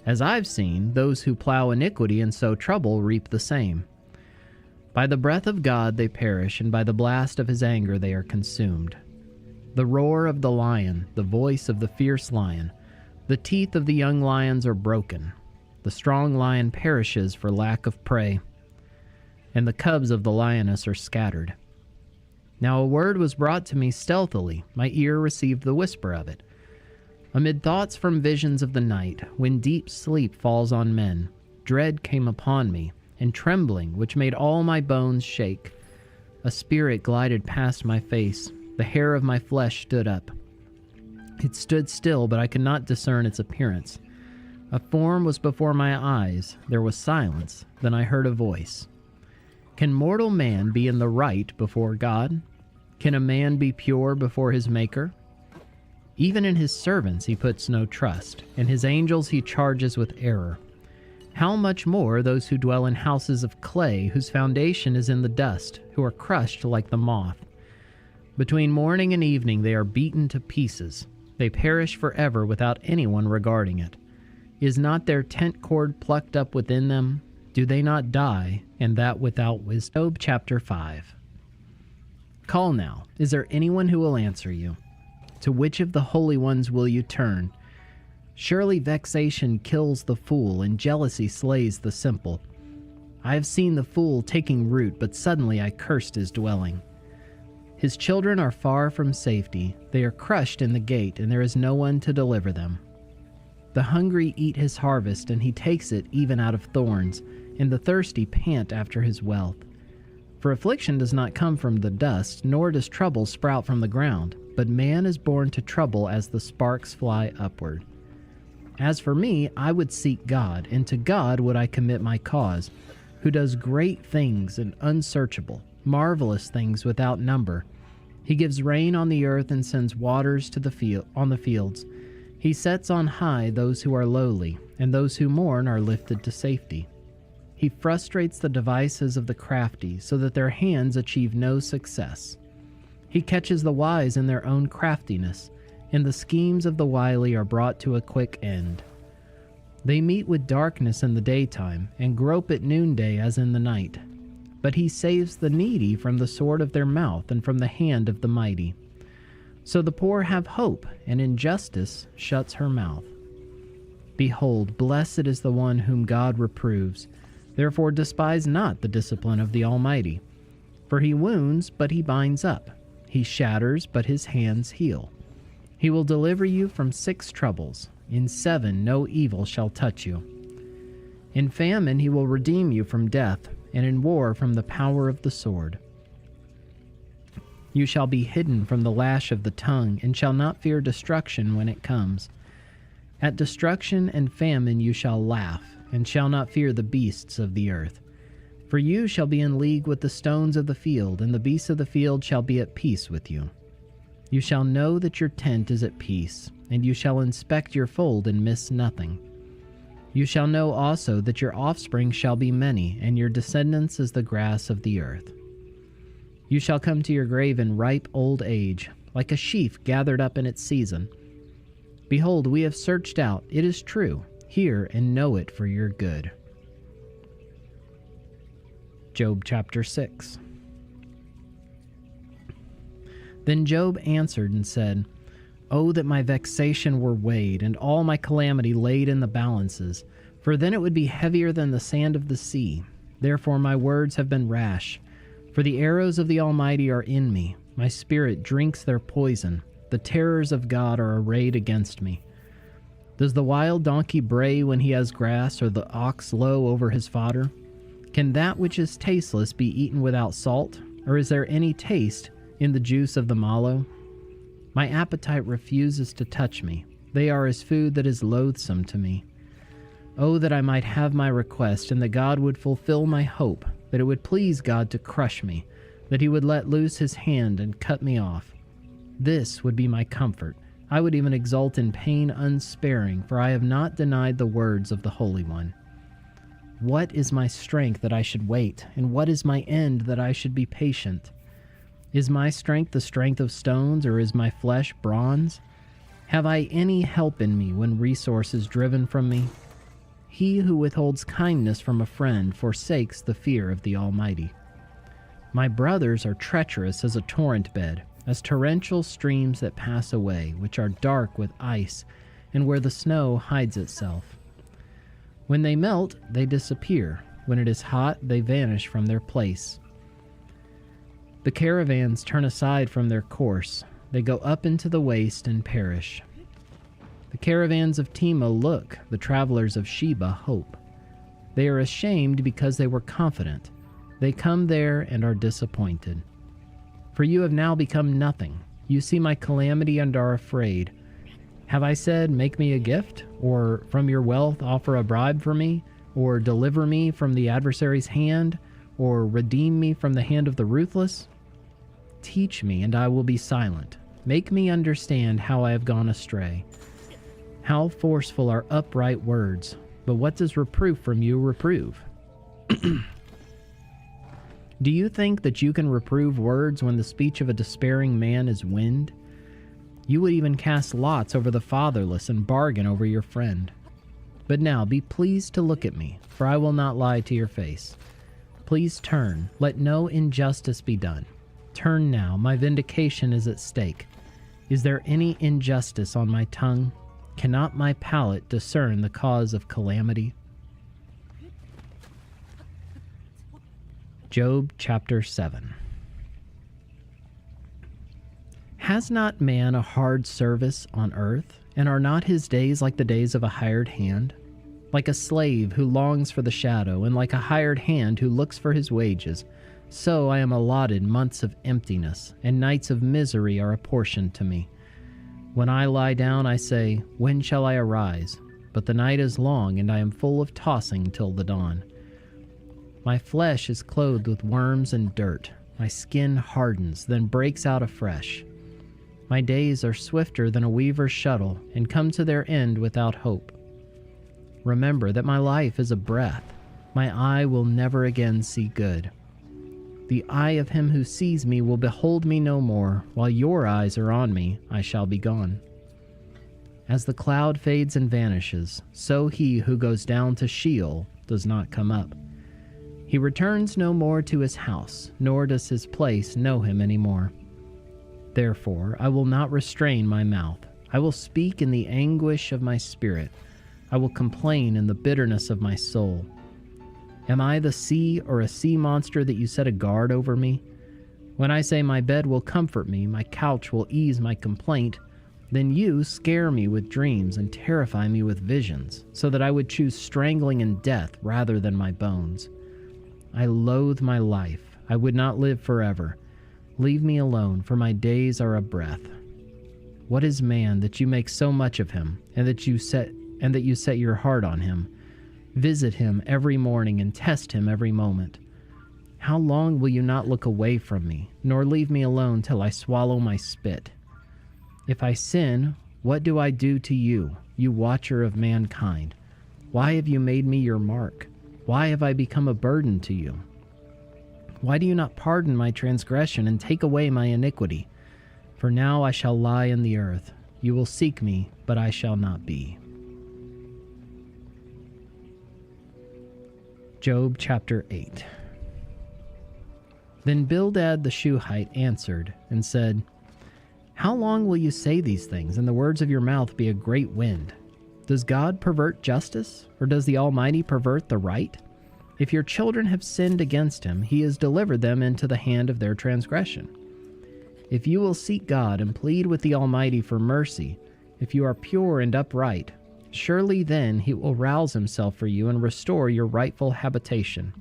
As I've seen, those who plow iniquity and sow trouble reap the same. By the breath of God they perish, and by the blast of his anger they are consumed. The roar of the lion, the voice of the fierce lion, the teeth of the young lions are broken. The strong lion perishes for lack of prey, and the cubs of the lioness are scattered. Now a word was brought to me stealthily, my ear received the whisper of it. Amid thoughts from visions of the night, when deep sleep falls on men, dread came upon me, and trembling which made all my bones shake. A spirit glided past my face, the hair of my flesh stood up. It stood still, but I could not discern its appearance. A form was before my eyes, there was silence, then I heard a voice. Can mortal man be in the right before God? Can a man be pure before his Maker? Even in his servants he puts no trust, and his angels he charges with error. How much more those who dwell in houses of clay, whose foundation is in the dust, who are crushed like the moth. Between morning and evening they are beaten to pieces. They perish forever without anyone regarding it. Is not their tent cord plucked up within them? Do they not die, and that without wisdom? Job chapter 5. Call now. Is there anyone who will answer you? To which of the holy ones will you turn? Surely vexation kills the fool, and jealousy slays the simple. I have seen the fool taking root, but suddenly I cursed his dwelling. His children are far from safety. They are crushed in the gate, and there is no one to deliver them. The hungry eat his harvest, and he takes it even out of thorns, and the thirsty pant after his wealth. For affliction does not come from the dust, nor does trouble sprout from the ground, but man is born to trouble as the sparks fly upward. As for me, I would seek God, and to God would I commit my cause, who does great things and unsearchable, marvelous things without number. He gives rain on the earth and sends waters to on the fields. He sets on high those who are lowly, and those who mourn are lifted to safety. He frustrates the devices of the crafty, so that their hands achieve no success. He catches the wise in their own craftiness, and the schemes of the wily are brought to a quick end. They meet with darkness in the daytime, and grope at noonday as in the night. But he saves the needy from the sword of their mouth, and from the hand of the mighty. So the poor have hope, and injustice shuts her mouth. Behold, blessed is the one whom God reproves. Therefore despise not the discipline of the Almighty. For he wounds, but he binds up. He shatters, but his hands heal. He will deliver you from 6 troubles. In 7 no evil shall touch you. In famine he will redeem you from death, and in war from the power of the sword. You shall be hidden from the lash of the tongue, and shall not fear destruction when it comes. At destruction and famine you shall laugh, and shall not fear the beasts of the earth. For you shall be in league with the stones of the field, and the beasts of the field shall be at peace with you. You shall know that your tent is at peace, and you shall inspect your fold and miss nothing. You shall know also that your offspring shall be many, and your descendants as the grass of the earth. You shall come to your grave in ripe old age, like a sheaf gathered up in its season. Behold, we have searched out, it is true. Hear and know it for your good. Job chapter 6. Then Job answered and said, Oh, that my vexation were weighed, and all my calamity laid in the balances, for then it would be heavier than the sand of the sea. Therefore my words have been rash, for the arrows of the Almighty are in me. My spirit drinks their poison. The terrors of God are arrayed against me. Does the wild donkey bray when he has grass, or the ox low over his fodder? Can that which is tasteless be eaten without salt, or is there any taste in the juice of the mallow? My appetite refuses to touch me. They are as food that is loathsome to me. Oh, that I might have my request, and that God would fulfill my hope, that it would please God to crush me, that he would let loose his hand and cut me off. This would be my comfort. I would even exult in pain unsparing, for I have not denied the words of the Holy One. What is my strength that I should wait, and what is my end that I should be patient? Is my strength the strength of stones, or is my flesh bronze? Have I any help in me when resource is driven from me? He who withholds kindness from a friend forsakes the fear of the Almighty. My brothers are treacherous as a torrent bed, as torrential streams that pass away, which are dark with ice, and where the snow hides itself. When they melt, they disappear. When it is hot, they vanish from their place. The caravans turn aside from their course. They go up into the waste and perish. The caravans of Tema look, the travelers of Sheba hope. They are ashamed because they were confident. They come there and are disappointed. For you have now become nothing. You see my calamity and are afraid. Have I said, make me a gift? Or from your wealth offer a bribe for me? Or deliver me from the adversary's hand? Or redeem me from the hand of the ruthless? Teach me, and I will be silent. Make me understand how I have gone astray. How forceful are upright words, but what does reproof from you reprove? Do you think that you can reprove words when the speech of a despairing man is wind? You would even cast lots over the fatherless and bargain over your friend. But now be pleased to look at me, for I will not lie to your face. Please turn, let no injustice be done. Turn now, my vindication is at stake. Is there any injustice on my tongue? Cannot my palate discern the cause of calamity? Job chapter 7. Has not man a hard service on earth, and are not his days like the days of a hired hand? Like a slave who longs for the shadow, and like a hired hand who looks for his wages, so I am allotted months of emptiness, and nights of misery are apportioned to me. When I lie down, I say, when shall I arise? But the night is long, and I am full of tossing till the dawn. My flesh is clothed with worms and dirt. My skin hardens, then breaks out afresh. My days are swifter than a weaver's shuttle, and come to their end without hope. Remember that my life is a breath. My eye will never again see good. The eye of him who sees me will behold me no more. While your eyes are on me, I shall be gone. As the cloud fades and vanishes, so he who goes down to Sheol does not come up. He returns no more to his house, nor does his place know him any more. Therefore, I will not restrain my mouth. I will speak in the anguish of my spirit. I will complain in the bitterness of my soul. Am I the sea or a sea monster that you set a guard over me? When I say my bed will comfort me, my couch will ease my complaint, then you scare me with dreams and terrify me with visions, so that I would choose strangling and death rather than my bones. I loathe my life. I would not live forever. Leave me alone, for my days are a breath. What is man that you make so much of him, and that you set your heart on him? Visit him every morning and test him every moment. How long will you not look away from me, nor leave me alone till I swallow my spit? If I sin, what do I do to you, you watcher of mankind? Why have you made me your mark? Why have I become a burden to you? Why do you not pardon my transgression and take away my iniquity? For now I shall lie in the earth. You will seek me, but I shall not be. Job chapter 8. Then Bildad the Shuhite answered and said, How long will you say these things, and the words of your mouth be a great wind? Does God pervert justice, or does the Almighty pervert the right? If your children have sinned against him, he has delivered them into the hand of their transgression. If you will seek God and plead with the Almighty for mercy, if you are pure and upright, surely then he will rouse himself for you and restore your rightful habitation.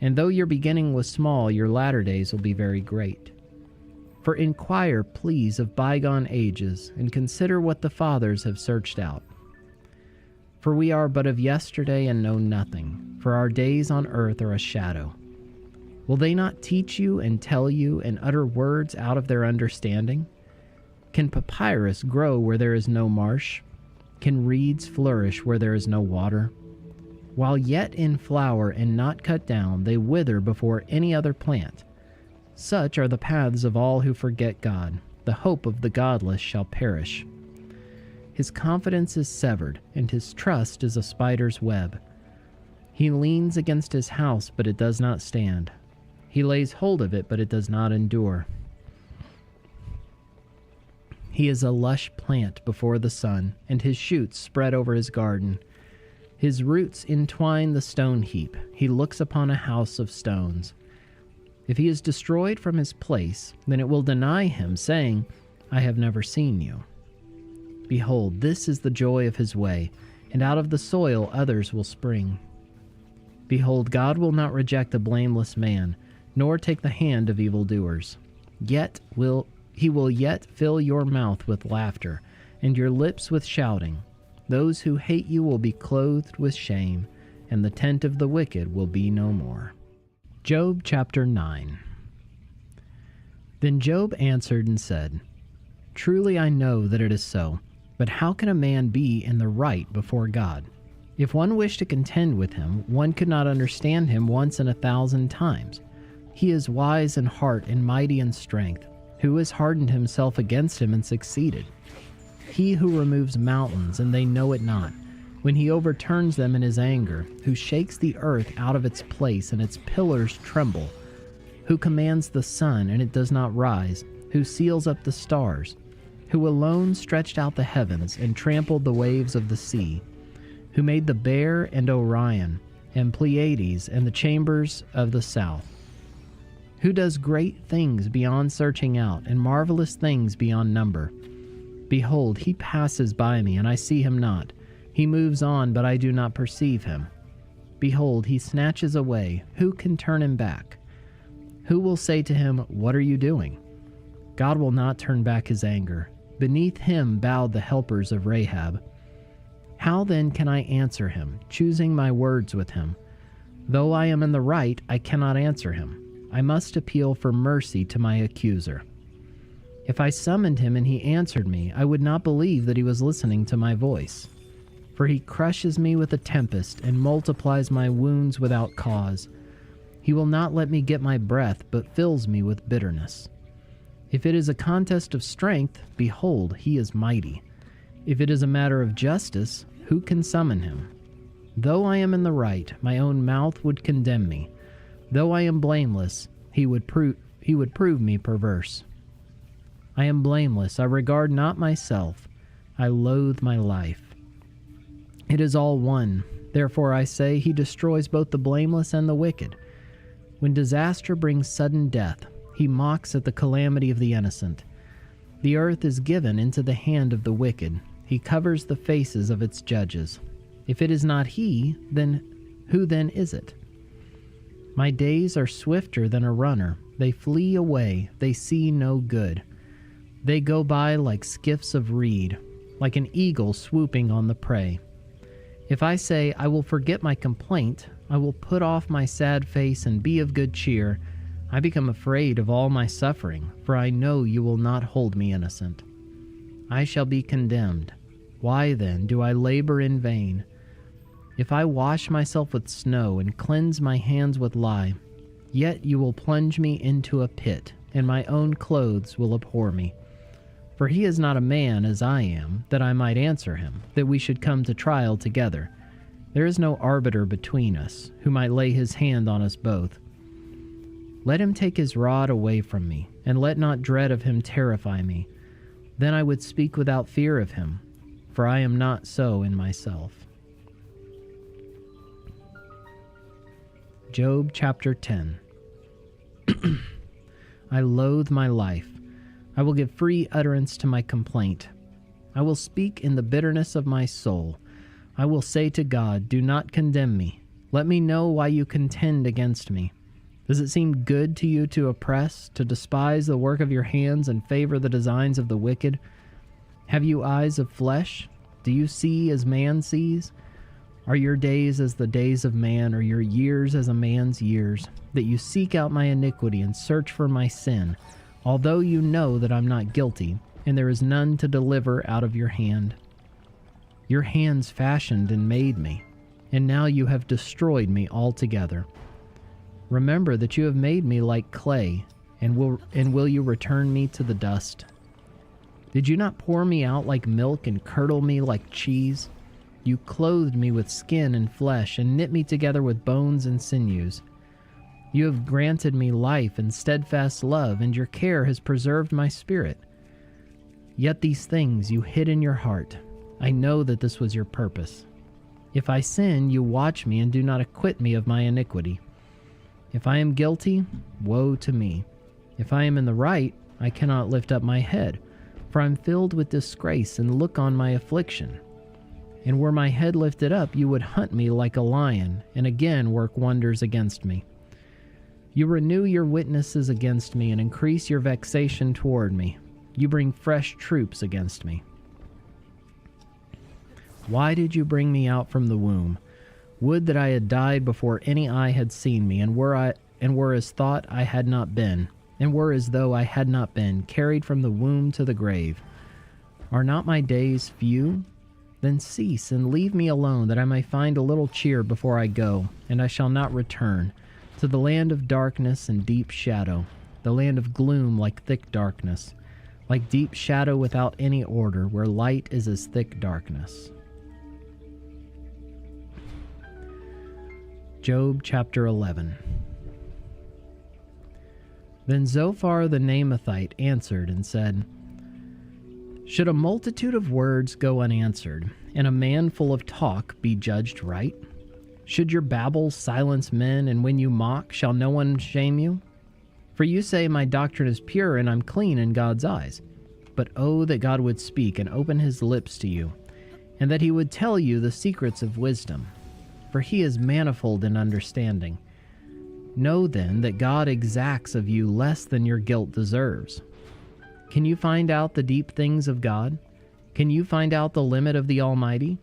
And though your beginning was small, your latter days will be very great. For inquire, please, of bygone ages, and consider what the fathers have searched out. For we are but of yesterday and know nothing, for our days on earth are a shadow. Will they not teach you and tell you and utter words out of their understanding? Can papyrus grow where there is no marsh? Can reeds flourish where there is no water? While yet in flower and not cut down, they wither before any other plant. Such are the paths of all who forget God. The hope of the godless shall perish. His confidence is severed, and his trust is a spider's web. He leans against his house, but it does not stand. He lays hold of it, but it does not endure. He is a lush plant before the sun, and his shoots spread over his garden. His roots entwine the stone heap. He looks upon a house of stones. If he is destroyed from his place, then it will deny him, saying, I have never seen you. Behold, this is the joy of his way, and out of the soil others will spring. Behold, God will not reject a blameless man, nor take the hand of evildoers. He will yet fill your mouth with laughter, and your lips with shouting. Those who hate you will be clothed with shame, and the tent of the wicked will be no more. Job chapter 9. Then Job answered and said, Truly I know that it is so, but how can a man be in the right before God? If one wished to contend with him, one could not understand him once in 1,000 times. He is wise in heart and mighty in strength. Who has hardened himself against him and succeeded? He who removes mountains, and they know it not, when he overturns them in his anger, who shakes the earth out of its place, and its pillars tremble, who commands the sun, and it does not rise, who seals up the stars, who alone stretched out the heavens, and trampled the waves of the sea, who made the Bear and Orion, and Pleiades, and the chambers of the south, who does great things beyond searching out, and marvelous things beyond number. Behold, he passes by me, and I see him not. He moves on, but I do not perceive him. Behold, he snatches away. Who can turn him back? Who will say to him, What are you doing? God will not turn back his anger. Beneath him bowed the helpers of Rahab. How then can I answer him, choosing my words with him? Though I am in the right, I cannot answer him. I must appeal for mercy to my accuser. If I summoned him and he answered me, I would not believe that he was listening to my voice. For he crushes me with a tempest and multiplies my wounds without cause. He will not let me get my breath, but fills me with bitterness. If it is a contest of strength, behold, he is mighty. If it is a matter of justice, who can summon him? Though I am in the right, my own mouth would condemn me. Though I am blameless, he would prove me perverse. I am blameless, I regard not myself, I loathe my life. It is all one, therefore I say, he destroys both the blameless and the wicked. When disaster brings sudden death, he mocks at the calamity of the innocent. The earth is given into the hand of the wicked, he covers the faces of its judges. If it is not he, then who then is it? My days are swifter than a runner. They flee away. They see no good. They go by like skiffs of reed, like an eagle swooping on the prey. If I say, I will forget my complaint, I will put off my sad face and be of good cheer, I become afraid of all my suffering, for I know you will not hold me innocent. I shall be condemned. Why then do I labor in vain? If I wash myself with snow and cleanse my hands with lye, yet you will plunge me into a pit, and my own clothes will abhor me. For he is not a man as I am, that I might answer him, that we should come to trial together. There is no arbiter between us, who might lay his hand on us both. Let him take his rod away from me, and let not dread of him terrify me. Then I would speak without fear of him, for I am not so in myself. Job chapter 10. I loathe my life. I will give free utterance to my complaint. I will speak in the bitterness of my soul. I will say to God, do not condemn me. Let me know why you contend against me. Does it seem good to you to oppress, to despise the work of your hands and favor the designs of the wicked? Have you eyes of flesh? Do you see as man sees? Are your days as the days of man, or your years as a man's years, that you seek out my iniquity and search for my sin, although you know that I'm not guilty, and there is none to deliver out of your hand? Your hands fashioned and made me, and now you have destroyed me altogether. Remember that you have made me like clay, and will you return me to the dust? Did you not pour me out like milk and curdle me like cheese? You clothed me with skin and flesh, and knit me together with bones and sinews. You have granted me life and steadfast love, and your care has preserved my spirit. Yet these things you hid in your heart. I know that this was your purpose. If I sin, you watch me and do not acquit me of my iniquity. If I am guilty, woe to me. If I am in the right, I cannot lift up my head. For I am filled with disgrace, and look on my affliction. And were my head lifted up, you would hunt me like a lion, and again work wonders against me. You renew your witnesses against me, and increase your vexation toward me. You bring fresh troops against me. Why did you bring me out from the womb? Would that I had died before any eye had seen me, and were as thought I had not been, and were as though I had not been, carried from the womb to the grave. Are not my days few? Then cease, and leave me alone, that I may find a little cheer before I go, and I shall not return, to the land of darkness and deep shadow, the land of gloom like thick darkness, like deep shadow without any order, where light is as thick darkness. Job chapter 11. Then Zophar the Naamathite answered and said, Should a multitude of words go unanswered, and a man full of talk be judged right? Should your babble silence men, and when you mock, shall no one shame you? For you say, My doctrine is pure, and I'm clean in God's eyes. But oh, that God would speak and open his lips to you, and that he would tell you the secrets of wisdom. For he is manifold in understanding. Know then that God exacts of you less than your guilt deserves. Can you find out the deep things of God? Can you find out the limit of the Almighty?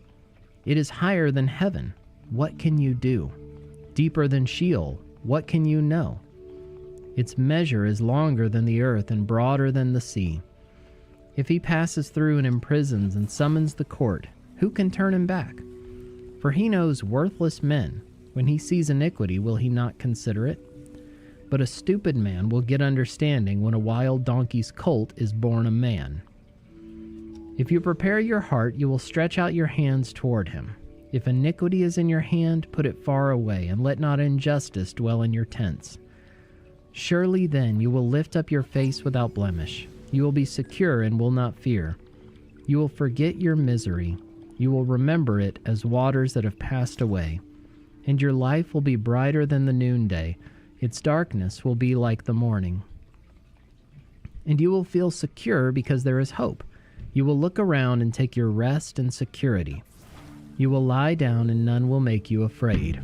It is higher than heaven. What can you do? Deeper than Sheol. What can you know? Its measure is longer than the earth and broader than the sea. If he passes through and imprisons and summons the court, who can turn him back? For he knows worthless men. When he sees iniquity, will he not consider it? But a stupid man will get understanding when a wild donkey's colt is born a man. If you prepare your heart, you will stretch out your hands toward him. If iniquity is in your hand, put it far away, and let not injustice dwell in your tents. Surely then you will lift up your face without blemish. You will be secure and will not fear. You will forget your misery. You will remember it as waters that have passed away. And your life will be brighter than the noonday. Its darkness will be like the morning. And you will feel secure because there is hope. You will look around and take your rest in security. You will lie down and none will make you afraid.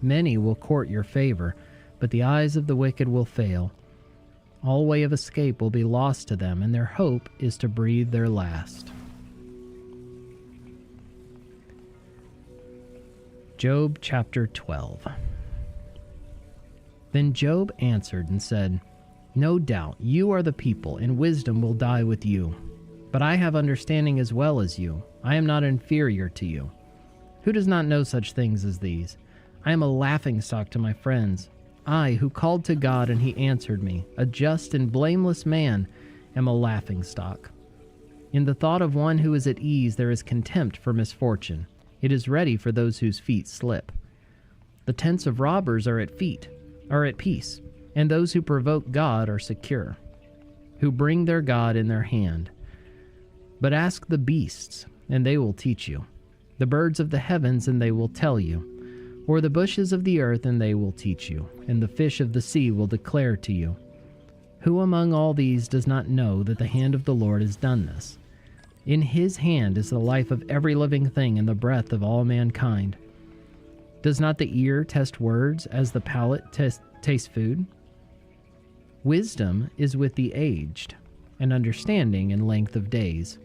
Many will court your favor, but the eyes of the wicked will fail. All way of escape will be lost to them, and their hope is to breathe their last. Job chapter 12. Then Job answered and said, No doubt you are the people, and wisdom will die with you. But I have understanding as well as you. I am not inferior to you. Who does not know such things as these? I am a laughingstock to my friends. I, who called to God, and he answered me, a just and blameless man, am a laughingstock. In the thought of one who is at ease there is contempt for misfortune. It is ready for those whose feet slip. The tents of robbers are at peace, and those who provoke God are secure, who bring their God in their hand. But ask the beasts, and they will teach you, the birds of the heavens, and they will tell you, or the bushes of the earth, and they will teach you, and the fish of the sea will declare to you. Who among all these does not know that the hand of the Lord has done this? In his hand is the life of every living thing and the breath of all mankind. Does not the ear test words as the palate tastes food? Wisdom is with the aged, and understanding in length of days.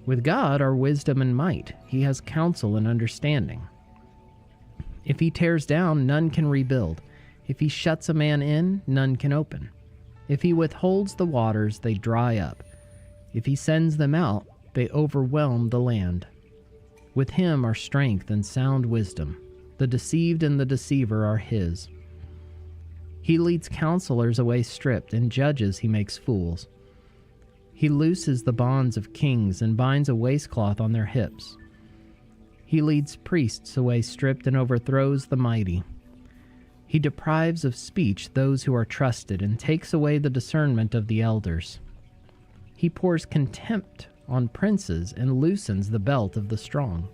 With God are wisdom and might. He has counsel and understanding. If he tears down, none can rebuild. If he shuts a man in, none can open. If he withholds the waters, they dry up. If he sends them out, they overwhelm the land. With him are strength and sound wisdom. The deceived and the deceiver are his. He leads counselors away stripped, and judges he makes fools. He looses the bonds of kings and binds a waistcloth on their hips. He leads priests away stripped and overthrows the mighty. He deprives of speech those who are trusted and takes away the discernment of the elders. He pours contempt on princes and loosens the belt of the strong.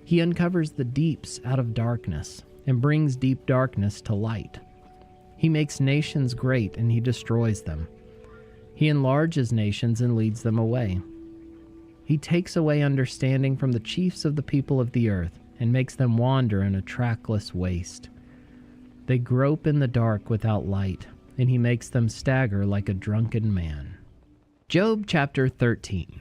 He uncovers the deeps out of darkness and brings deep darkness to light. He makes nations great and he destroys them. He enlarges nations and leads them away. He takes away understanding from the chiefs of the people of the earth and makes them wander in a trackless waste. They grope in the dark without light, and he makes them stagger like a drunken man. Job chapter 13.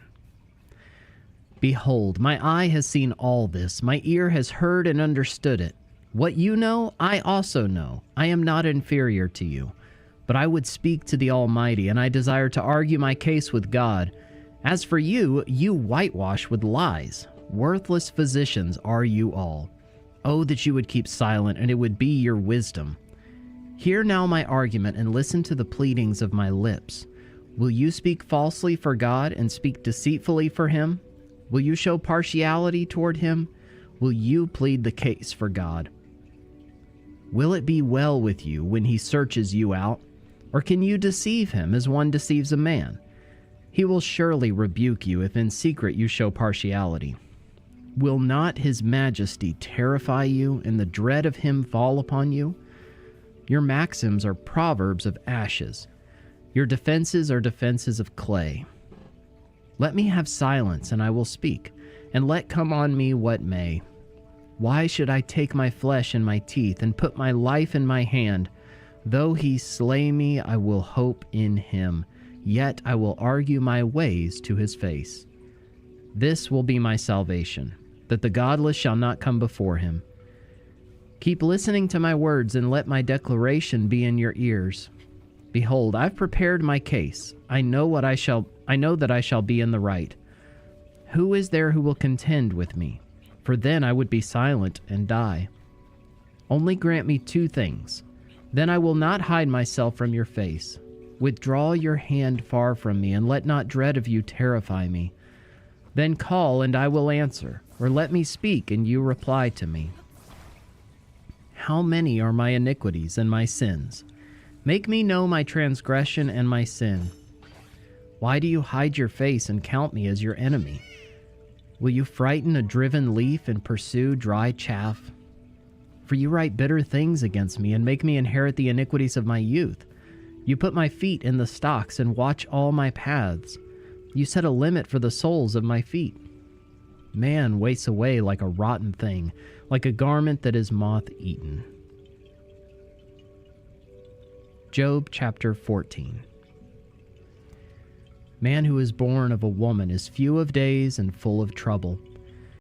Behold, my eye has seen all this, my ear has heard and understood it. What you know, I also know. I am not inferior to you. But I would speak to the Almighty, and I desire to argue my case with God. As for you, you whitewash with lies. Worthless physicians are you all. Oh, that you would keep silent, and it would be your wisdom. Hear now my argument, and listen to the pleadings of my lips. Will you speak falsely for God, and speak deceitfully for him? Will you show partiality toward him? Will you plead the case for God? Will it be well with you when he searches you out? Or can you deceive him as one deceives a man? He will surely rebuke you if in secret you show partiality. Will not his majesty terrify you, and the dread of him fall upon you? Your maxims are proverbs of ashes. Your defenses are defenses of clay. Let me have silence, and I will speak, and let come on me what may. Why should I take my flesh in my teeth, and put my life in my hand? Though he slay me, I will hope in him, yet I will argue my ways to his face. This will be my salvation, that the godless shall not come before him. Keep listening to my words, and let my declaration be in your ears. Behold, I've prepared my case. I know that I shall be in the right. Who is there who will contend with me? For then I would be silent and die. Only grant me two things. Then I will not hide myself from your face. Withdraw your hand far from me, and let not dread of you terrify me. Then call, and I will answer, or let me speak, and you reply to me. How many are my iniquities and my sins? Make me know my transgression and my sin. Why do you hide your face and count me as your enemy? Will you frighten a driven leaf and pursue dry chaff? For you write bitter things against me, and make me inherit the iniquities of my youth. You put my feet in the stocks, and watch all my paths. You set a limit for the soles of my feet. Man wastes away like a rotten thing, like a garment that is moth-eaten. Job chapter 14. Man who is born of a woman is few of days and full of trouble.